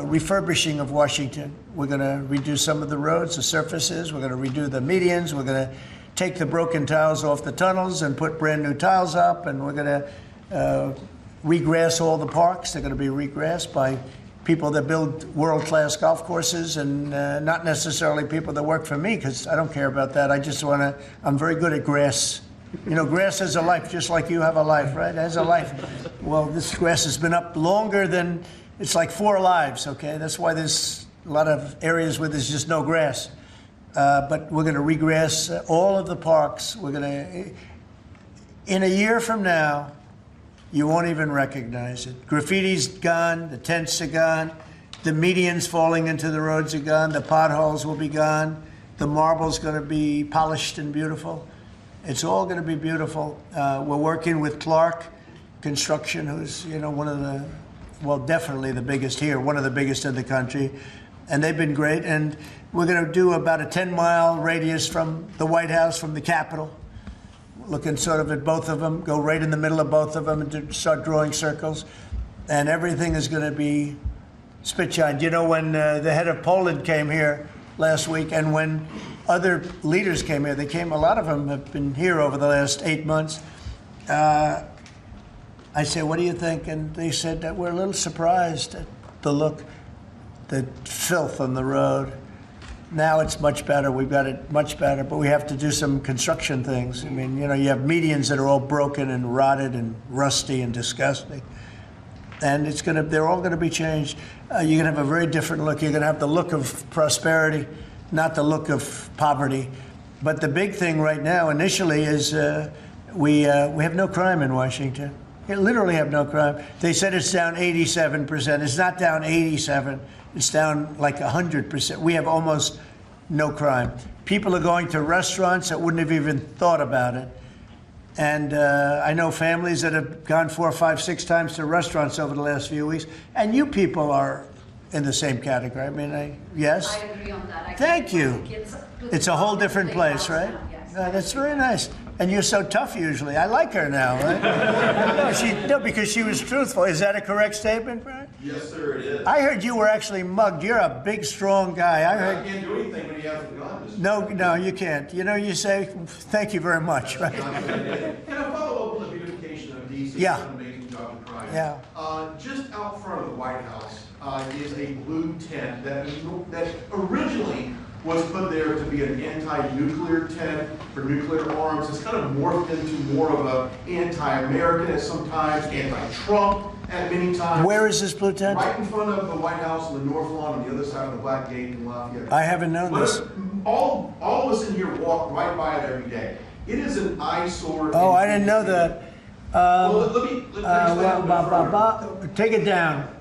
refurbishing of Washington. We're going to redo some of the roads, the surfaces. We're going to redo the medians. We're going to take the broken tiles off the tunnels and put brand new tiles up. And we're going to regrass all the parks. They're going to be regrassed by people that build world-class golf courses, and not necessarily people that work for me, because I don't care about that. I just want to, I'm very good at grass. You know, grass has a life, just like you have a life, right? It has a life. Well, this grass has been up longer than, it's like 4 lives, okay? That's why there's a lot of areas where there's just no grass. But we're going to regrass all of the parks. We're going to, in a year from now, you won't even recognize it. Graffiti's gone, the tents are gone, the medians falling into the roads are gone, the potholes will be gone, the marble's going to be polished and beautiful. It's all going to be beautiful. We're working with Clark Construction, who's, you know, one of the, well, definitely the biggest here, one of the biggest in the country, and they've been great. And we're going to do about a 10-mile radius from the White House, from the Capitol, looking sort of at both of them, go right in the middle of both of them and start drawing circles. And everything is going to be spit-shined. You know, when the head of Poland came here last week, and when other leaders came here, they came, a lot of them have been here over the last 8 months. I said, what do you think? And they said that we're a little surprised at the look, the filth on the road. Now it's much better. We've got it much better, but we have to do some construction things. I mean, you know, you have medians that are all broken and rotted and rusty and disgusting. And it's going to, they're all going to be changed. You're going to have a very different look. You're going to have the look of prosperity, not the look of poverty. But the big thing right now, initially, is we have no crime in Washington. We literally have no crime. They said it's down 87%. It's not down 87. It's down like 100%. We have almost no crime. People are going to restaurants that wouldn't have even thought about it. And I know families that have gone 4, 5, 6 times to restaurants over the last few weeks. And you people are in the same category. I mean, yes? I agree on that. Thank you. It's a whole different place, right? Yes. That's very nice. And you're so tough usually. I like her now, right? No, because she was truthful. Is that a correct statement, Brian? Yes, sir, it is. I heard you were actually mugged. You're a big, strong guy. I can't do anything when you have a gun. No, you can't. You know, you say, thank you very much, right? Can I follow up on the beautification of D.C.? Yeah. An amazing job of crime. Yeah. Just out front of the White House is a blue tent that originally was put there to be an anti-nuclear tent for nuclear arms. It's kind of morphed into more of an anti-American at some times, anti-Trump at many times. Where is this blue tent? Right in front of the White House on the north lawn on the other side of the Black Gate in Lafayette. I haven't known this. All of us in here walk right by it every day. It is an eyesore. Oh, I didn't know that. Well, let me explain. Take it down.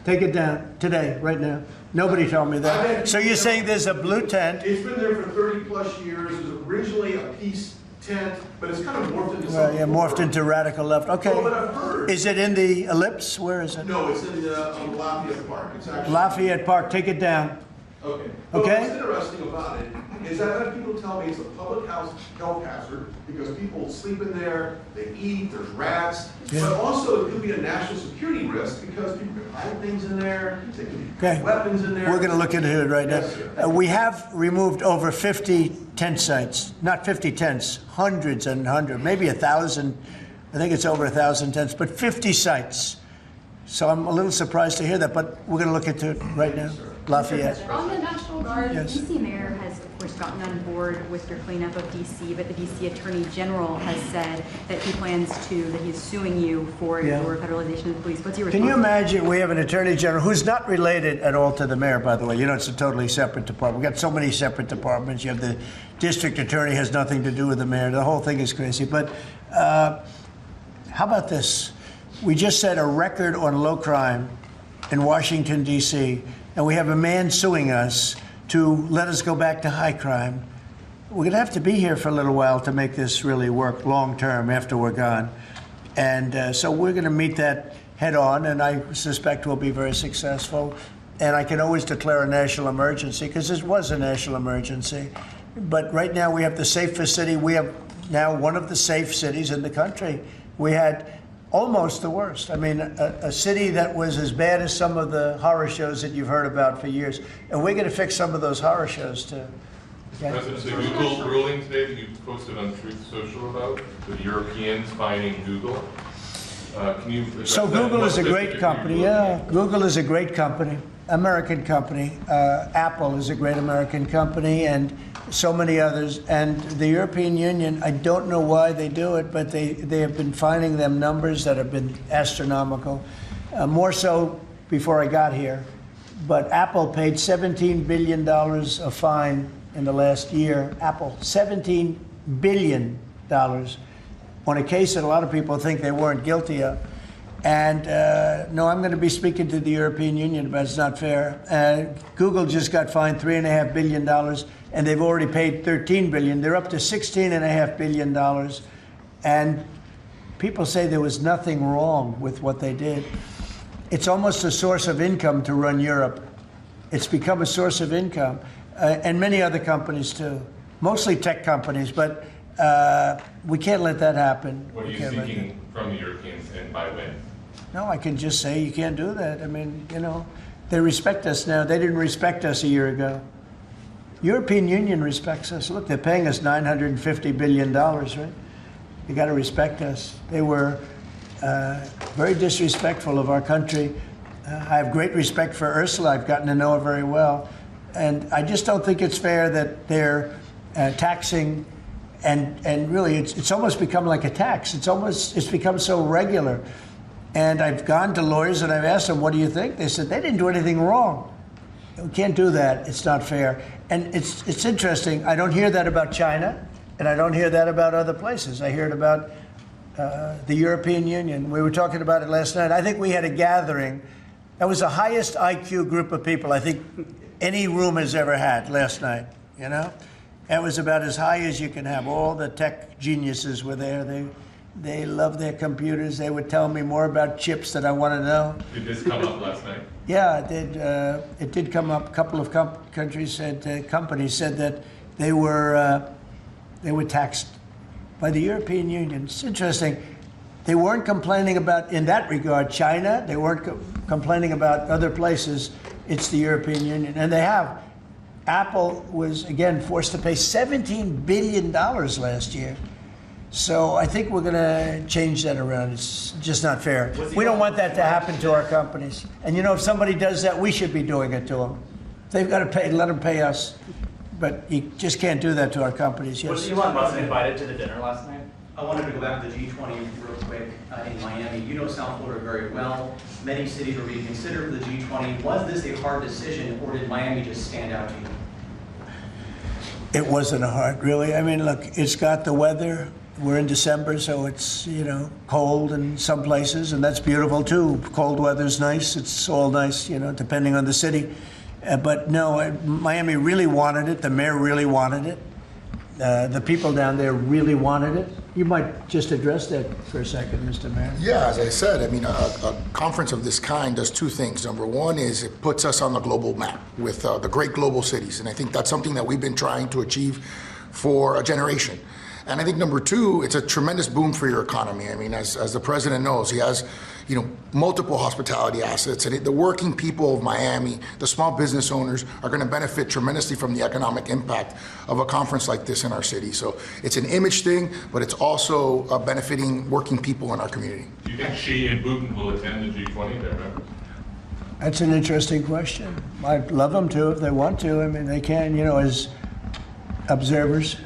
Take it down today, right now. Nobody told me that. So you're saying there's a blue tent? It's been there for 30 plus years. It was originally a peace tent, but it's kind of morphed into something. Yeah, morphed into radical left. Okay. Oh, but I've heard. Is it in the Ellipse? Where is it? No, it's in Lafayette Park. It's actually Lafayette Park. Take it down. Okay. But Okay. what's interesting about it is that I've had people tell me it's a public health hazard because people sleep in there, they eat, there's rats. Yeah. But also it could be a national security risk because people can hide things in there, they can Okay. put weapons in there. We're going to look into it right now. Yes, sir. We have removed over 50 tent sites, not 50 tents, hundreds and hundreds, maybe 1,000. I think it's over 1,000 tents, but 50 sites. So I'm a little surprised to hear that, but we're going to look into it right now. Lafayette. On the National Guard, Yes. the DC mayor has, of course, gotten on board with your cleanup of DC, but the DC Attorney General has said that he plans to, that he's suing you for Yeah. your federalization of the police. What's your response? Can you imagine, we have an attorney general who's not related at all to the mayor, by the way. You know, it's a totally separate department. We've got so many separate departments. You have the district attorney has nothing to do with the mayor. The whole thing is crazy. But how about this? We just set a record on low crime in Washington, D.C., and we have a man suing us to let us go back to high crime. We're going to have to be here for a little while to make this really work long term after we're gone. And so we're going to meet that head on, and I suspect we'll be very successful. And I can always declare a national emergency because this was a national emergency. But right now we have the safest city. We have now one of the safe cities in the country. We had almost the worst. I mean, a city that was as bad as some of the horror shows that you've heard about for years. And we're going to fix some of those horror shows too. Okay? President, the Google ruling today that you posted on Truth Social about the Europeans finding Google. Can you address So that? Google What is a great specifically company. Yeah, Google is a great company, American company. Apple is a great American company, and so many others. And the European Union, I don't know why they do it, but they have been finding them numbers that have been astronomical. More so before I got here. But Apple paid $17 billion a fine in the last year. Apple, $17 billion on a case that a lot of people think they weren't guilty of. And no, I'm going to be speaking to the European Union about it's not fair. Google just got fined $3.5 billion, and they've already paid $13 billion. They're up to $16.5 billion. And people say there was nothing wrong with what they did. It's almost a source of income to run Europe. It's become a source of income. And many other companies too, mostly tech companies, but we can't let that happen. What are you seeking from the Europeans and by when? No, I can just say you can't do that. I mean, you know, they respect us now. They didn't respect us a year ago. European Union respects us. Look, they're paying us $950 billion, right? You got to respect us. They were very disrespectful of our country. I have great respect for Ursula. I've gotten to know her very well. And I just don't think it's fair that they're taxing, and really it's almost become like a tax. It's become so regular. And I've gone to lawyers and I've asked them, what do you think? They said they didn't do anything wrong. We can't do that. It's not fair. And it's interesting. I don't hear that about China, and I don't hear that about other places. I hear it about the European Union. We were talking about it last night. I think we had a gathering. That was the highest IQ group of people I think any room has ever had last night, you know? It was about as high as you can have. All the tech geniuses were there. They love their computers. They would tell me more about chips that I want to know. Did this come up last night? Yeah, it did. It did come up. A couple of companies said that they were taxed by the European Union. It's interesting. They weren't complaining about, in that regard, China. They weren't complaining about other places. It's the European Union, and they have. Apple was again forced to pay $17 billion last year. So I think we're going to change that around. It's just not fair. We don't want that to happen to our companies. And you know, if somebody does that, we should be doing it to them. They've got to pay, let them pay us. But you just can't do that to our companies. Yes. Was Elon Musk invited to the dinner last night? I wanted to go back to the G20 real quick in Miami. You know South Florida very well. Many cities were being considered for the G20. Was this a hard decision, or did Miami just stand out to you? It wasn't a hard, really. I mean, look, it's got the weather. We're in December, so it's, you know, cold in some places, and that's beautiful too. Cold weather's nice. It's all nice, you know, depending on the city. But no, Miami really wanted it. The mayor really wanted it. the people down there really wanted it. You might just address that for a second, Mr. Mayor. Yeah, as I said, I mean, a conference of this kind does two things. Number one is it puts us on the global map with the great global cities. And I think that's something that we've been trying to achieve for a generation. And I think number two, it's a tremendous boom for your economy. I mean, as the president knows, he has, multiple hospitality assets, and the working people of Miami, the small business owners, are going to benefit tremendously from the economic impact of a conference like this in our city. So it's an image thing, but it's also benefiting working people in our community. Do you think Xi and Putin will attend the G20, their members? That's an interesting question. I'd love them to if they want to. I mean, they can, as observers.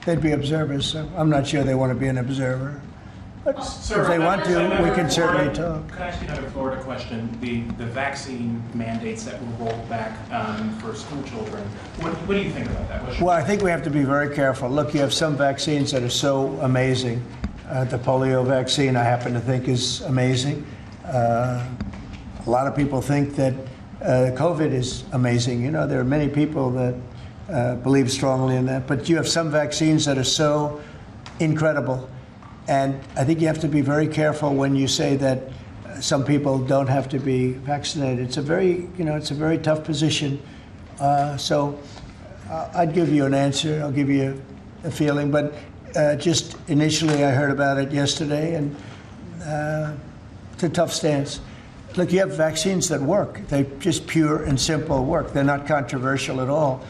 They'd be observers, so I'm not sure they want to be an observer. But if they want to, we can certainly talk. Could I ask you another Florida question? The vaccine mandates that were rolled back for school children. What do you think about that? Well, I think we have to be very careful. Look, you have some vaccines that are so amazing. The polio vaccine, I happen to think, is amazing. A lot of people think that COVID is amazing. There are many people that believe strongly in that. But you have some vaccines that are so incredible. And I think you have to be very careful when you say that some people don't have to be vaccinated. It's a very tough position. So I'd give you an answer. I'll give you a feeling. But just initially, I heard about it yesterday, and it's a tough stance. Look, you have vaccines that work. They just pure and simple work. They're not controversial at all.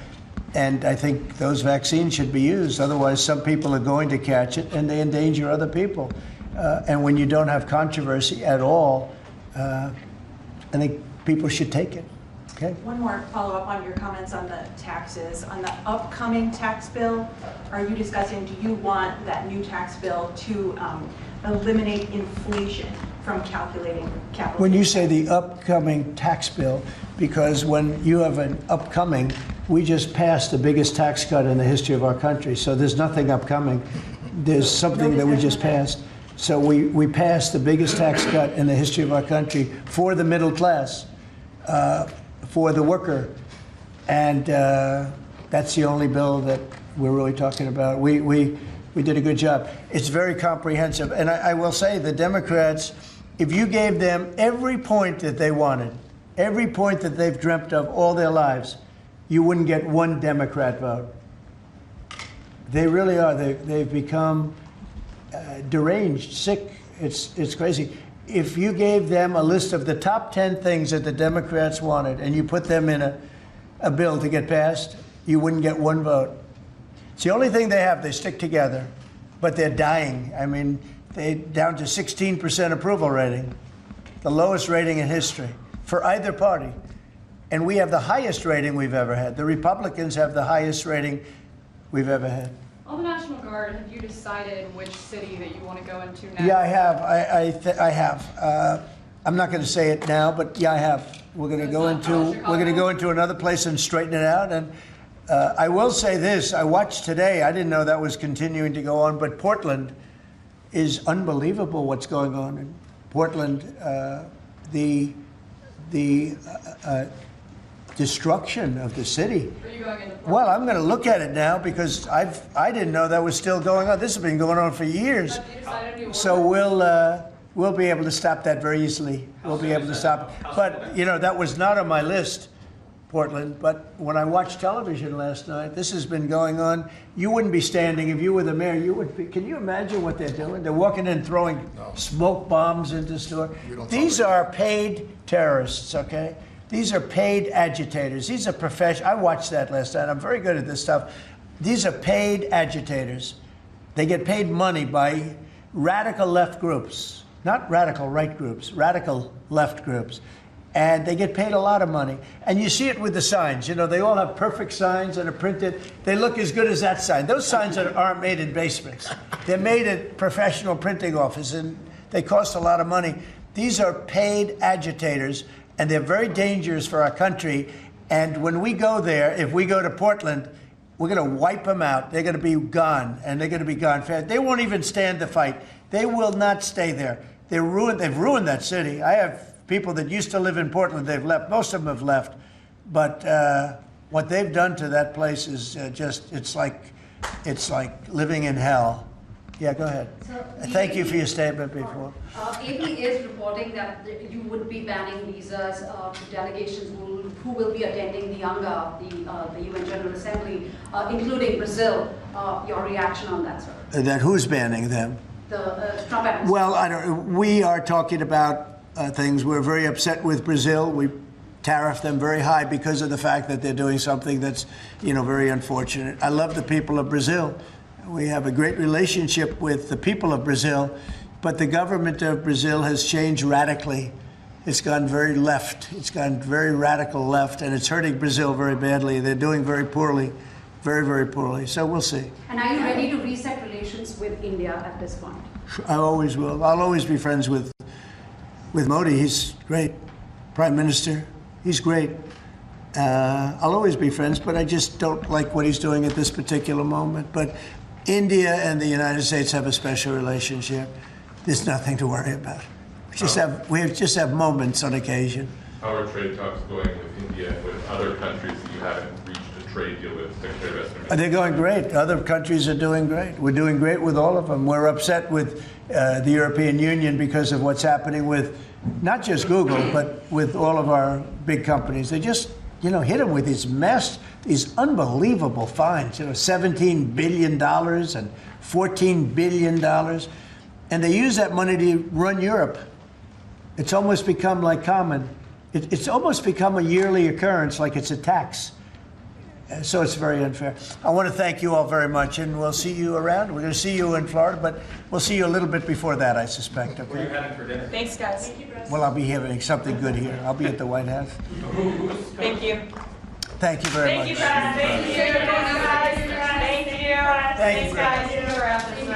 And I think those vaccines should be used. Otherwise, some people are going to catch it, and they endanger other people. And when you don't have controversy at all, I think people should take it. Okay. One more follow-up on your comments on the taxes. On the upcoming tax bill, are you discussing, do you want that new tax bill to eliminate inflation from calculating capital? When you say the upcoming tax bill, because when you have an upcoming, we just passed the biggest tax cut in the history of our country. So there's nothing upcoming. There's something that we just passed. So we passed the biggest tax cut in the history of our country for the middle class, for the worker. And that's the only bill that we're really talking about. We did a good job. It's very comprehensive. And I will say the Democrats, if you gave them every point that they wanted, every point that they've dreamt of all their lives, you wouldn't get one Democrat vote. They really are. They've become deranged, sick. It's crazy. If you gave them a list of the top 10 things that the Democrats wanted and you put them in a bill to get passed, you wouldn't get one vote. It's the only thing they have. They stick together, but they're dying. I mean, they're down to 16% approval rating, the lowest rating in history for either party. And we have the highest rating we've ever had. The Republicans have the highest rating we've ever had. On the National Guard, have you decided which city that you want to go into next? Yeah, I have. I have. I'm not going to say it now, but yeah, I have. We're going to go into another place and straighten it out. And I will say this: I watched today. I didn't know that was continuing to go on, but Portland is unbelievable. What's going on in Portland? The destruction of the city. Are you going into Well, I'm going to look at it now because I didn't know that was still going on. This has been going on for years. So we'll be able to stop that very easily. We'll be able to stop it. But that was not on my list, Portland. But when I watched television last night, this has been going on. You wouldn't be standing if you were the mayor. You would be. Can you imagine what they're doing? They're walking in, throwing smoke bombs into the store. These are paid terrorists. Okay. These are paid agitators. These are professional. I watched that last night. I'm very good at this stuff. These are paid agitators. They get paid money by radical left groups, not radical right groups, radical left groups. And they get paid a lot of money. And you see it with the signs. They all have perfect signs that are printed. They look as good as that sign. Those signs aren't made in basements. They're made at professional printing offices, and they cost a lot of money. These are paid agitators. And they're very dangerous for our country. And when we go there, if we go to Portland, we're going to wipe them out. They're going to be gone, and they're going to be gone fast. They won't even stand the fight. They will not stay there. They've ruined that city. I have people that used to live in Portland. They've left. Most of them have left. But what they've done to that place is it's like it's like living in hell. Yeah, go ahead. Thank you for your statement before. AP is reporting that you would be banning visas to delegations who will be attending the UNGA, the UN General Assembly, including Brazil. Your reaction on that, sir? That who's banning them? The Trump administration. Well, we are talking about things. We're very upset with Brazil. We tariff them very high because of the fact that they're doing something that's, very unfortunate. I love the people of Brazil. We have a great relationship with the people of Brazil, but the government of Brazil has changed radically. It's gone very left. It's gone very radical left, and it's hurting Brazil very badly. They're doing very poorly, very, very poorly. So we'll see. And are you ready to reset relations with India at this point? I always will. I'll always be friends with Modi. He's great. Prime Minister, he's great. I'll always be friends, but I just don't like what he's doing at this particular moment. But India and the United States have a special relationship. There's nothing to worry about. We just have moments on occasion. How are trade talks going with India and with other countries that you haven't reached a trade deal with, Secretary of Esther? They're going great. Other countries are doing great. We're doing great with all of them. We're upset with the European Union because of what's happening with not just Google, but with all of our big companies. They just, hit them with these unbelievable fines, $17 billion and $14 billion. And they use that money to run Europe. It's almost become like common. It's almost become a yearly occurrence, like it's a tax. So it's very unfair. I want to thank you all very much, and we'll see you around. We're going to see you in Florida, but we'll see you a little bit before that, I suspect. Okay? What are you having for dinner? Thanks, guys. Thank you, President. Well, I'll be having something good here. I'll be at the White House. Thank you. Thank you very much. Thank you, President. Thank you. Thank you. Thanks, guys.